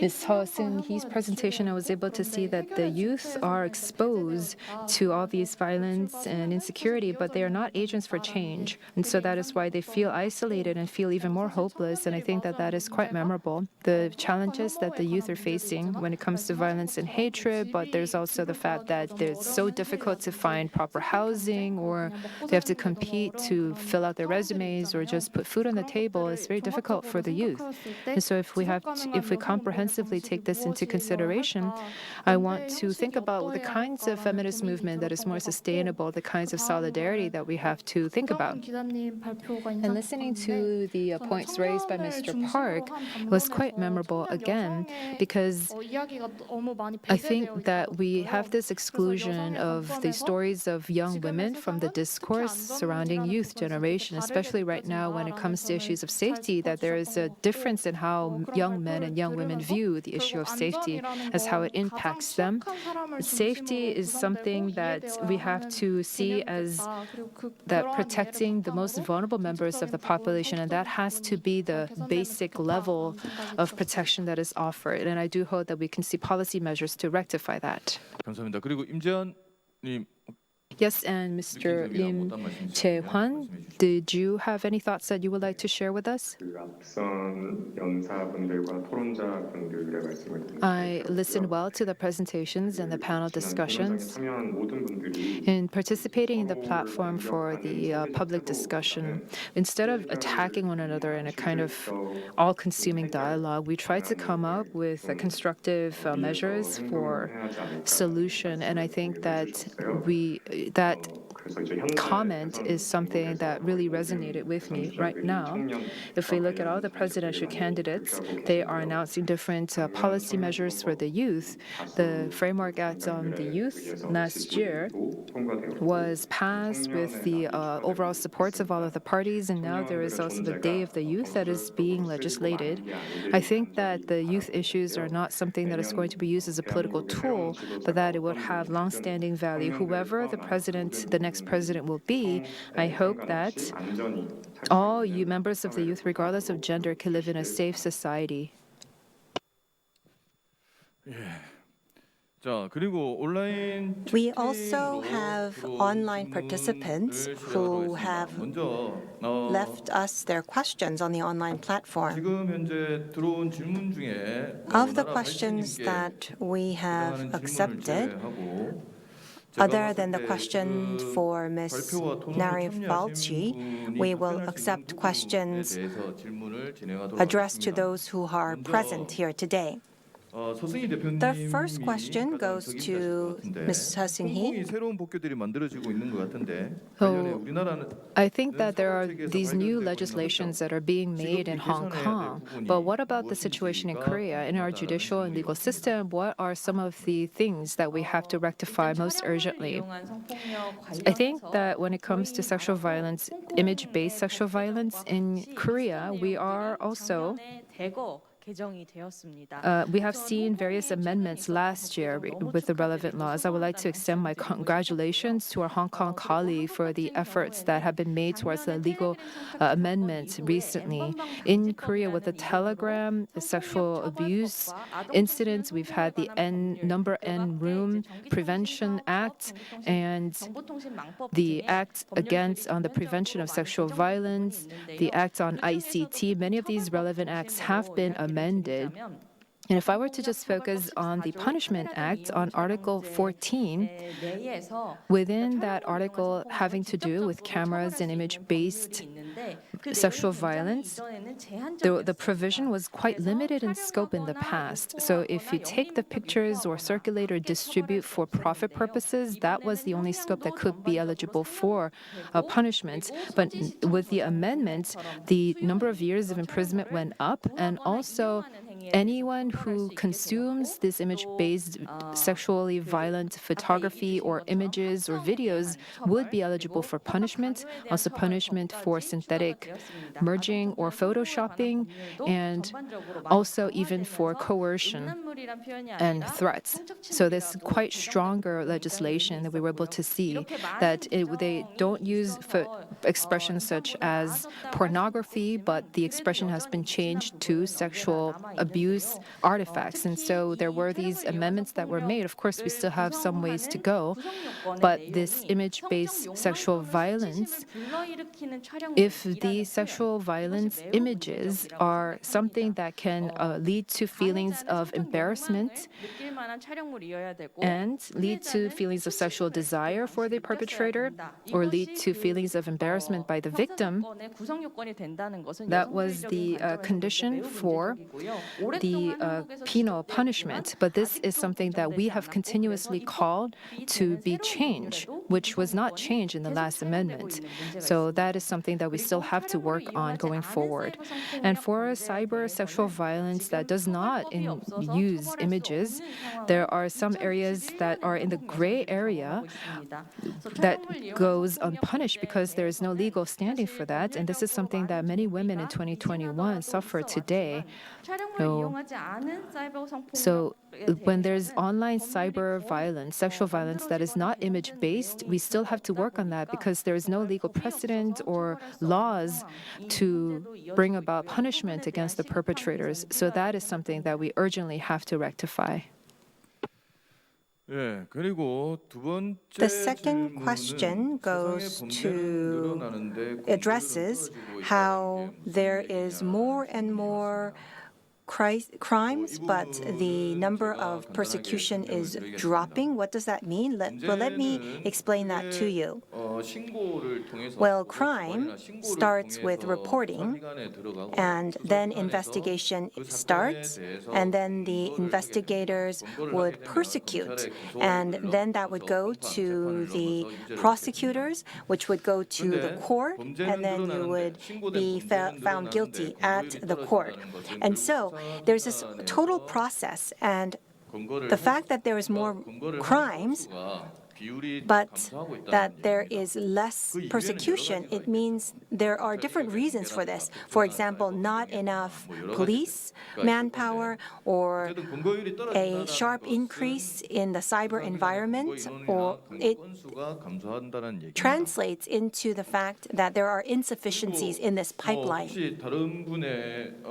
Ms. Ho Seung-hee's presentation, I was able to see that the youth are exposed to all these violence and insecurity, but they are not agents for change. And so that is why they feel isolated and feel even more hopeless. And I think that that is quite memorable. The challenges that the youth are facing when it comes to violence and hatred, but there's also the fact that it's so difficult to find proper housing, or they have to compete to fill out their resumes or just put food on the table. It's very difficult for the youth. And so if we comprehensively take this into consideration, I want to think about the kinds of feminist movement that is more sustainable, the kinds of solidarity that we have to think about. And listening to the points raised by Mr. Park was quite memorable again, because I think that we have this exclusion of the stories of young women from the discourse surrounding youth generation, especially right now when it comes to issues of safety, that there is a difference in how young men and young women view the issue of safety as how it impacts them. Safety is something that we have to see as that protecting the most vulnerable members of the population, and that has to be the basic level of protection that is offered. And I do hope that we can see policy measures to rectify that. 감사합니다. 그리고 임재환님. Yes, and Mr. Lim Jae-hwan, did you have any thoughts that you would like to share with us? I listened well to the presentations and the panel discussions. In participating in the platform for the public discussion, instead of attacking one another in a kind of all-consuming dialogue, we tried to come up with constructive measures for solution, and I think that that comment is something that really resonated with me right now. If we look at all the presidential candidates, they are announcing different policy measures for the youth. The Framework Act on the Youth last year was passed with the overall supports of all of the parties, and now there is also the Day of the Youth that is being legislated. I think that the youth issues are not something that is going to be used as a political tool, but that it would have long-standing value. Whoever the next president will be, I hope that all you members of the youth, regardless of gender, can live in a safe society. 자, 그리고 온라인 We also 채팅으로 have 들어온 online participants 질문을 who 시작하도록 have 하겠습니다. 먼저 left us their questions on the online platform. 지금 현재 들어온 질문 중에 Of the 나라 questions 발신님께 that we have 해당하는 질문을 accepted, 제외하고 제가 other 봤을 than the 때 question 그 for Ms. 발표와 토론에 Narifalchi, 참여하신 분이 we will 답변할 수 있는 accept 부분에 questions 대해서 질문을 진행하도록 addressed to 하겠습니다. those who are present here today. 서승희 대표님이 The first question 가장 goes 적임자실 to 것 같은데 Ms. 서승희. 공공이 새로운 법규들이 만들어지고 있는 것 같은데 So, 관련해 우리나라는 I think that there are these new legislations that are being made in Hong Kong. But what about the situation in Korea? In our judicial and legal system, what are some of the things that we have to rectify most urgently? I think that when it comes to sexual violence, image-based sexual violence in Korea, we are also we have seen various amendments last year with the relevant laws. I would like to extend my congratulations to our Hong Kong colleague for the efforts that have been made towards the legal amendments recently. In Korea, with the Telegram, the sexual abuse incidents, we've had the Number N Room Prevention Act and the Act against on the prevention of sexual violence, the Act on ICT. Many of these relevant acts have been amended. And if I were to just focus on the Punishment Act, on Article 14, within that article having to do with cameras and image-based sexual violence, the provision was quite limited in scope in the past. So if you take the pictures or circulate or distribute for profit purposes, that was the only scope that could be eligible for punishment. But with the amendment, the number of years of imprisonment went up, and also anyone who consumes this image-based sexually violent photography or images or videos would be eligible for punishment, also punishment for synthetic merging or photoshopping, and also even for coercion and threats. So there's quite stronger legislation that we were able to see that they don't use expressions such as pornography, but the expression has been changed to sexual abuse artifacts. And so there were these amendments that were made. Of course, we still have some ways to go, but this image-based sexual violence, if the sexual violence images are something that can lead to feelings of embarrassment and lead to feelings of sexual desire for the perpetrator or lead to feelings of embarrassment by the victim, that was the condition for the penal punishment. But this is something that we have continuously called to be changed, which was not changed in the last amendment. So that is something that we still have to work on going forward. And for cyber sexual violence that does not use images, there are some areas that are in the gray area that goes unpunished because there is no legal standing for that. And this is something that many women in 2021 suffer today. So when there's online cyber violence, sexual violence that is not image-based, we still have to work on that because there is no legal precedent or laws to bring about punishment against the perpetrators. So that is something that we urgently have to rectify. 예, 그리고 두 번째 The second 질문은 question goes 세상의 to 범죄는 늘어나는데 addresses 공수를 how 떨어지고 있다는 게 there 무슨 is 얘기냐. more and more crimes, but the number of persecution is dropping. What does that mean? Let me explain that to you. 신고를 통해서 Well, crime 신고를 starts 통해서 with reporting, 수사기관에 들어가고 and then 수사기관에서 investigation 그 사건에 starts, 대해서 and then the 근거를 investigators 하게 되면 would 검찰에 persecute, 고소를 and 눌러서 then that would go 공판 to 재판을 the 넘어서 유죄를 prosecutors, which would go to the 근데 court, 범죄는 and then you 늘어나는데 would 신고된 be 범죄는 found guilty at 늘어나는데 the court. 공소율이 떨어진다는 것은 And 결국 so there's this 수사기관에서 total process, and 근거를 the fact that there is more 근거를 하는 crimes, 건수가 비율이 but 감소하고 있다는 that there 얘기입니다. is less persecution, it means there are different reasons for this. For example, not enough police manpower or 어쨌든 근거율이 a 떨어진다는 sharp 것은 increase in the cyber environment, or 근거 it 건수가 감소한다는 얘기입니다. translates into the fact that there are insufficiencies in this pipeline. 혹시 다른 분의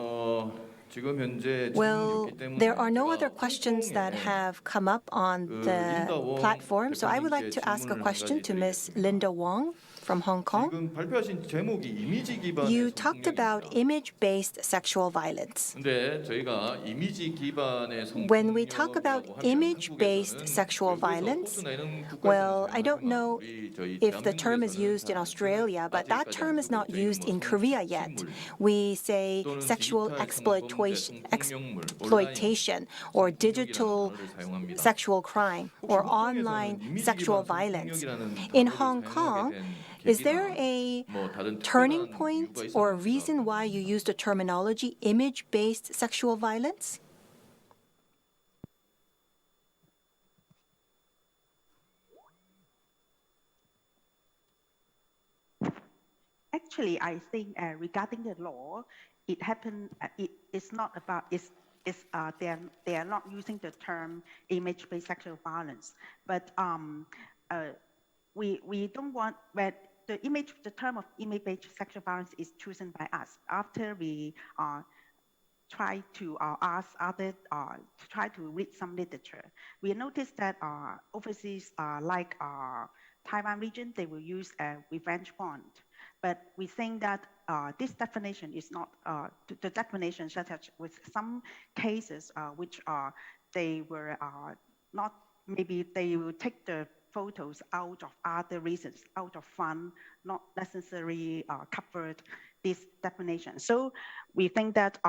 지금 현재 Well, 질문이 없기 때문에 there are no 제가 other questions that 홍콩에 have come up on the 린다 웡 platform, so I would like 대표님께 to ask a 질문을 한 question 가지 to Ms. 드리겠습니다. Linda Wong from Hong Kong. 지금 발표하신 제목이 이미지 기반의 You talked about 성폭력입니다. image-based sexual violence. 근데 저희가 이미지 기반의 When we talk about 성폭력이라고 하면 image-based 한국에서는 sexual 외국에서 violence, 호주나 이런 국가에서는 well, I don't 사용하지만 know 우리 저희 if the term is 대한민국에서는 used in 잘 Australia, but that 아직까지 term 안 is not 쓰고 저희는 used in 뭐 Korea yet. 성식물 We say 또는 sexual 디지털 exploitation, 성범죄, 성폭력물, exploitation or 온라인 digital 성폭력이라는 단어를 사용합니다. sexual crime or 혹시 online 홍콩에서는 이미지 sexual 기반 violence. 성폭력이라는 In 단어를 Hong 사용하게 Kong, 된 is there 계기나 a 뭐 다른 turning 특별한 point 이유가 or 있었는지가 reason why you use the terminology image-based sexual violence? Actually, I think regarding the law, it happened. It is not about. They are not using the term image-based sexual violence, but we don't want that the term of image-based sexual violence is chosen by us after we try to ask others to try to read some literature. We noticed that overseas, like Taiwan region, they will use a revenge bond. But we think that this definition is not the definition, such as with some cases which they were not, maybe they will take the photos out of other reasons, out of fun, not necessarily covered this definition. So we think that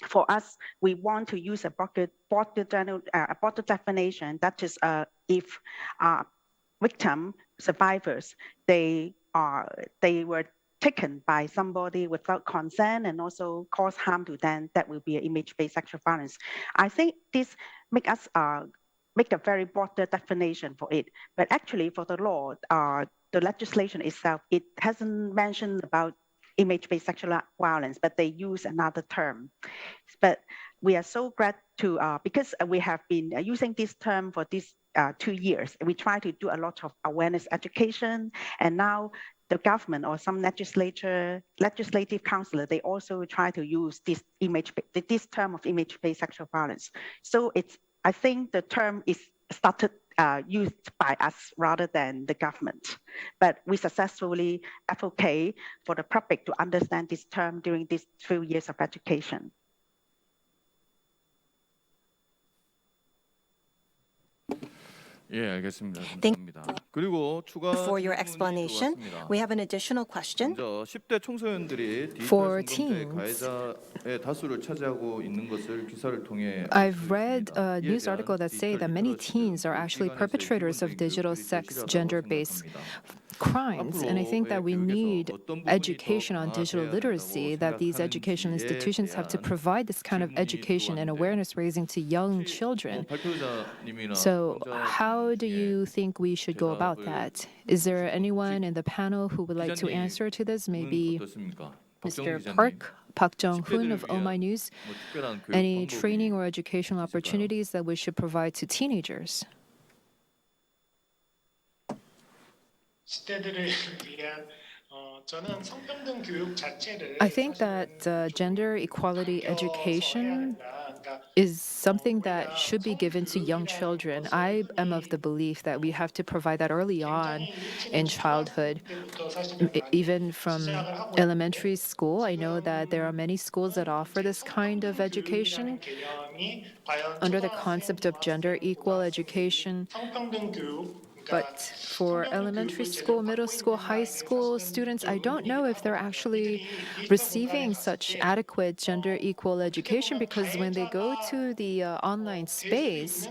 for us, we want to use a broader definition. That is, if victim survivors, they were taken by somebody without consent and also cause harm to them, that will be an image-based sexual violence. I think this make us make a very broader definition for it. But actually, for the law, the legislation itself, it hasn't mentioned about image-based sexual violence, but they use another term. But we are so glad to, because we have been using this term for these 2 years. We try to do a lot of awareness education, and now the government or some legislative counselor, they also try to use this term of image-based sexual violence. So I think the term is started used by us rather than the government. But we successfully advocate for the public to understand this term during these 2 years of education. 예, 알겠습니다. Thank 감사합니다. 그리고 추가 For your 질문이 explanation, 들어왔습니다. we have an additional question. 먼저 10대 청소년들이 For 디지털 성범죄 teens. 가해자의 다수를 차지하고 있는 것을 기사를 통해 I've read a 이에 news 대한 article that say that many teens are actually perpetrators of digital sex, gender-based crimes. And I think that we need education on digital literacy, that these education institutions have to provide this kind of education and awareness raising to young children. So how do you think we should go about that? Is there anyone in the panel who would like to answer to this? Maybe Mr. Park, Park Jung-hoon of Oh My News. Any training or educational opportunities that we should provide to teenagers? 10대들을 위한 저는 성평등 교육 자체를 I think that gender equality education is something that should be given to young children. I am of the belief that we have to provide that early on in childhood. Even from elementary school, I know that there are many schools that offer this kind of education under the concept of gender equal education. 성평등 교육 But for elementary school, middle school, high school students, I don't know if they're actually receiving such adequate gender equal education, because when they go to the online space,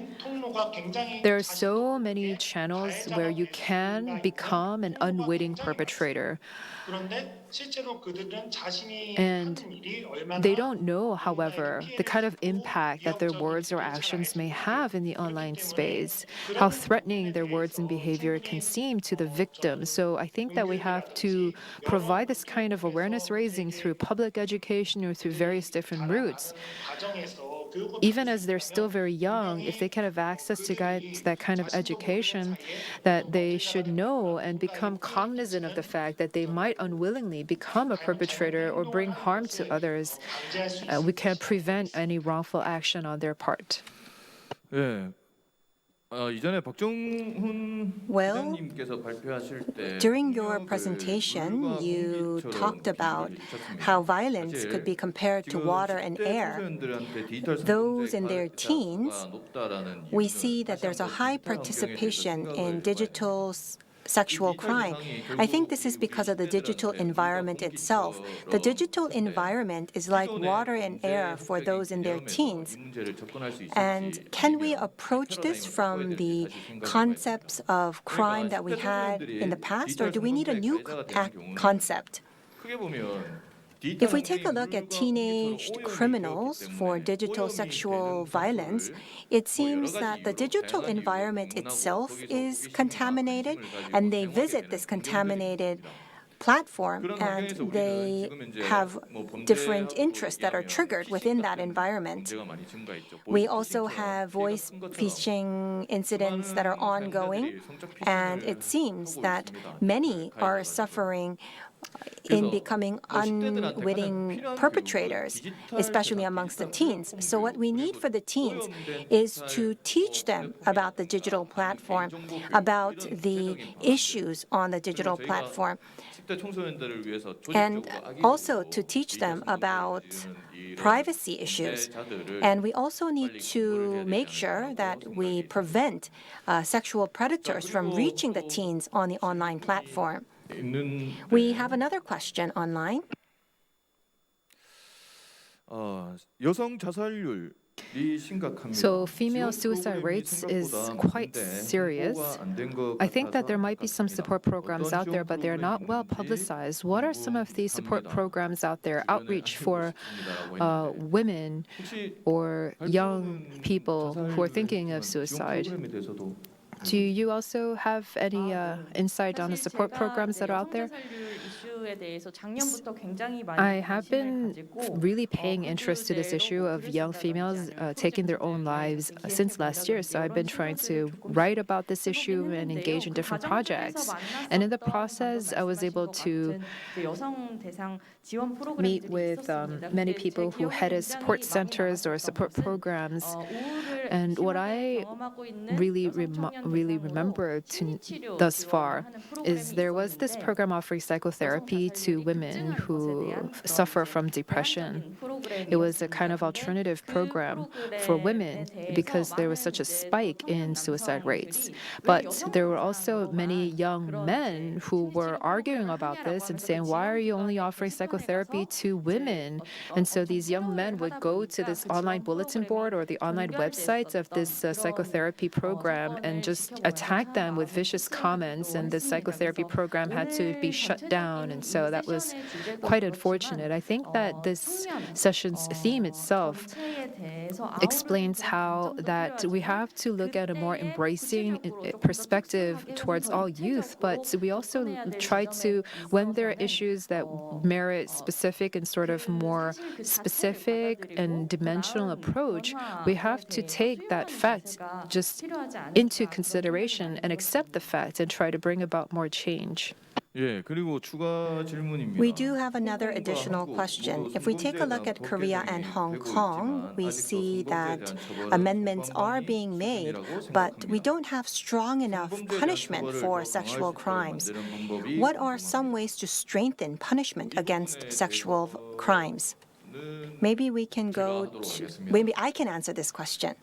there are so many channels where you can become an unwitting perpetrator. And they don't know, however, the kind of impact that their words or actions may have in the online space, how threatening their words and behavior can seem to the victim. So I think that we have to provide this kind of awareness raising through public education or through various different routes. even as they're still very young, if they can have access to that kind of education, that they should know and become cognizant of the fact that they might unwillingly become a perpetrator or bring harm to others. We can prevent any wrongful action on their part. 예. 이전에 박정훈 Well, 부장님께서 발표하실 때 During your 폭력을 presentation, 물과 you 공기처럼 talked about 비유를 해주셨습니다. how violence 사실 could be compared to water and 10대 air. 청소년들한테 디지털 Those in their 성범죄 teens, 가해자가 높다라는 We 이유는 see that 다시 there's a 한번 high 디지털 환경에 대해서 participation 생각을 in 해봐야 digital sexual crime. I think this is because of the digital environment itself. The digital environment is like water and air for those in their teens. And can we approach this from the concepts of crime that we had in the past, or do we need a new concept? 크게 보면 If we take a look at teenage criminals for digital sexual violence, it seems that the digital environment itself is contaminated, and they visit this contaminated platform, and they have different interests that are triggered within that environment. We also have voice phishing incidents that are ongoing, and it seems that many are suffering in becoming unwitting perpetrators, especially amongst the teens. So what we need for the teens is to teach them about the digital platform, about the issues on the digital platform, and also to teach them about privacy issues. And we also need to make sure that we prevent sexual predators from reaching the teens on the online platform. We have another question online. 여성 자살률이 심각합니다. So female suicide rates is quite serious. I think that there might be some support programs out there, but they're not well publicized. What are some of these support programs out there, outreach for women or young people who are thinking of suicide? Do you also have any insight on the support programs that are out there? I have been really paying interest to this issue of young females taking their own lives since last year. So I've been trying to write about this issue and engage in different projects. And in the process, I was able to meet with many people who headed support centers or support programs. And what I really remember thus far is there was this program offering psychotherapy to women who suffer from depression. It was a kind of alternative program for women because there was such a spike in suicide rates. But there were also many young men who were arguing about this and saying, why are you only offering psychotherapy to women? And so these young men would go to this online bulletin board or the online websites of this psychotherapy program and just attack them with vicious comments, and the psychotherapy program had to be shut down. And so that was quite unfortunate. I think that this session's theme itself explains how that we have to look at a more embracing perspective towards all youth, but we also try to, when there are issues that merit specific and sort of more specific and dimensional approach, we have to take that fact just into consideration and accept the fact and try to bring about more change. 예, 그리고 추가 질문입니다. We do have another additional question. If we take a look at Korea and Hong Kong, we see that amendments are being made, but we don't have strong enough punishment for sexual crimes. What are some ways to strengthen punishment against sexual crimes? Maybe we can maybe I can answer this question.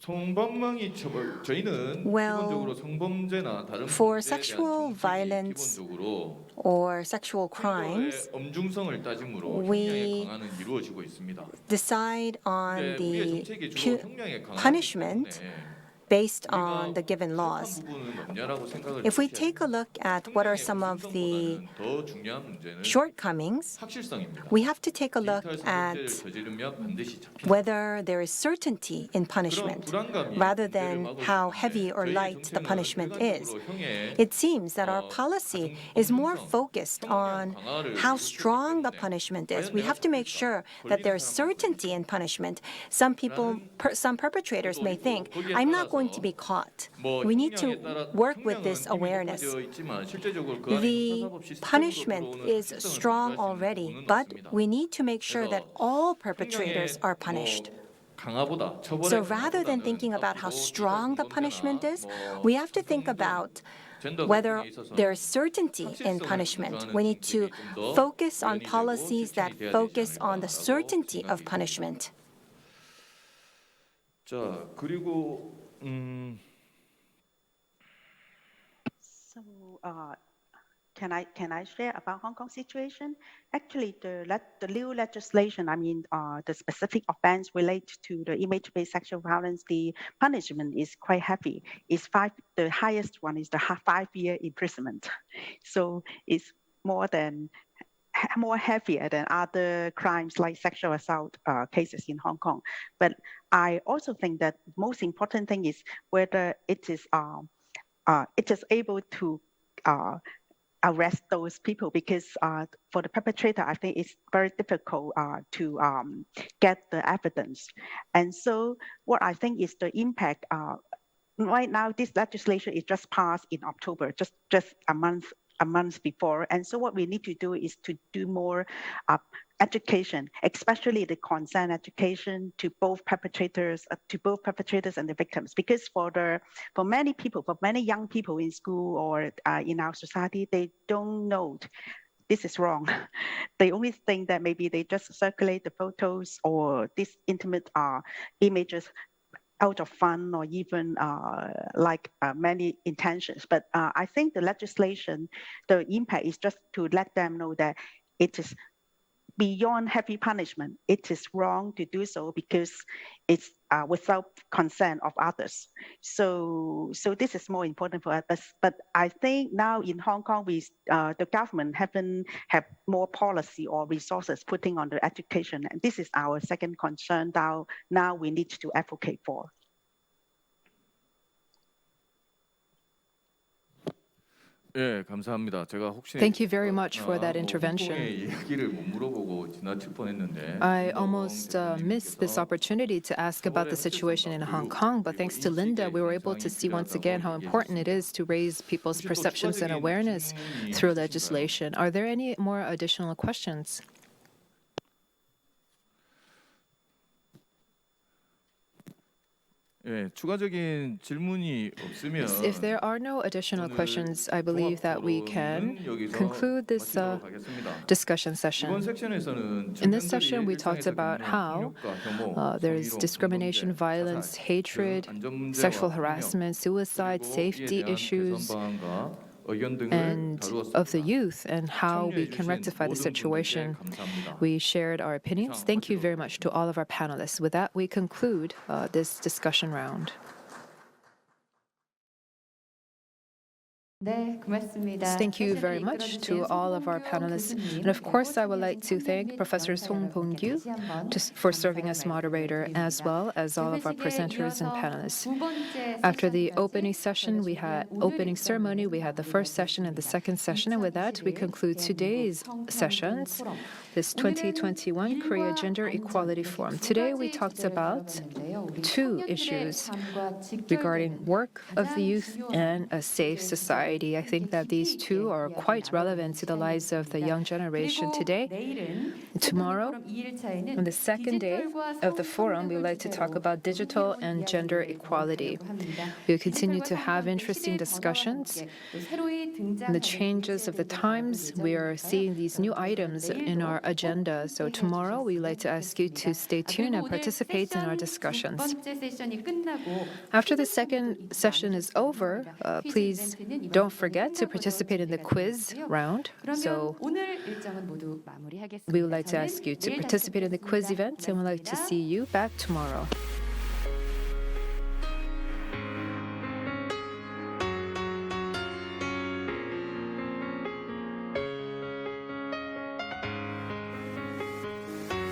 성범망이 처벌 저희는 Well, 기본적으로 성범죄나 다른 for 범죄에 대한 sexual 처벌이 violence 기본적으로 or sexual crimes, 선거의 엄중성을 따짐으로 we 형량의 강화는 이루어지고 있습니다. decide on 근데 우리의 the 정책이 주로 형량의 강화 punishment based on the given laws. If we take a look at what are some of the 더 중요한 문제는 shortcomings, 확실성입니다. we have to take a look 디지털 at 범죄를 저지르면 반드시 잡힌다. whether there is certainty in punishment rather than how heavy or light the punishment is. It seems that our policy is more focused on how strong the punishment is. We have to make sure that there is certainty in punishment. Some perpetrators may think, I'm not going to be caught. We need to work with this awareness. The punishment is strong already, but we need to make sure that all perpetrators are punished. So rather than thinking about how strong the punishment is, we have to think about whether there is certainty in punishment. We need to focus on policies that focus on the certainty of punishment. 자, 그리고 So, can I share about Hong Kong situation? Actually, the new legislation, the specific offense related to the image-based sexual violence, the punishment is quite heavy. The highest one is the 5-year imprisonment. So it's more heavier than other crimes like sexual assault cases in Hong Kong. But I also think that most important thing is whether it is able to arrest those people, because for the perpetrator, I think it's very difficult to get the evidence. And so what I think is the impact, right now, this legislation is just passed in October, just a month before. And so what we need to do is to do more education, especially the consent education to both perpetrators and the victims. Because for many people, for many young people in school or in our society, they don't know this is wrong. They only think that maybe they just circulate the photos or these intimate images out of fun or even many intentions. But I think the legislation, the impact is just to let them know that it is beyond heavy punishment. It is wrong to do so because it's without consent of others. So this is more important for us. But I think now in Hong Kong, the government haven't have more policy or resources putting on the education. And this is our second concern now we need to advocate for. 예, 감사합니다. 제가 혹시 Thank you very much for that intervention. 홍콩의 이야기를 못 물어보고 지나칠 뻔했는데 I almost missed this opportunity to ask about the situation in Hong Kong, but thanks to Linda, we were able to see once again how important it is to raise people's perceptions and awareness through legislation. Are there any more additional questions? 예, 추가적인 질문이 없으면 If there are no additional questions, I believe that we can conclude this discussion session. In this session, we talked about how there is discrimination, violence, hatred, sexual harassment, suicide, safety issues, and of the youth, and how we can rectify the situation. We shared our opinions. Thank you very much to all of our panelists. With that, we conclude this discussion round. Thank you very much to all of our panelists. And of course, I would like to thank Professor Song Bong-gyu for serving as moderator, as well as all of our presenters and panelists. After the opening session, we had opening ceremony, we had the first session and the second session. And with that, we conclude today's sessions, this 2021 Korea Gender Equality Forum. Today, we talked about two issues regarding work of the youth and a safe society. I think that these two are quite relevant to the lives of the young generation today. Tomorrow, on the second day of the forum, we would like to talk about digital and gender equality. We will continue to have interesting discussions. And the changes of the times, we are seeing these new items in our agenda. So tomorrow, we would like to ask you to stay tuned and participate in our discussions. After the second session is over, please don't forget to participate in the quiz round. So we would like to ask you to participate in the quiz event, and we'd like to see you back tomorrow.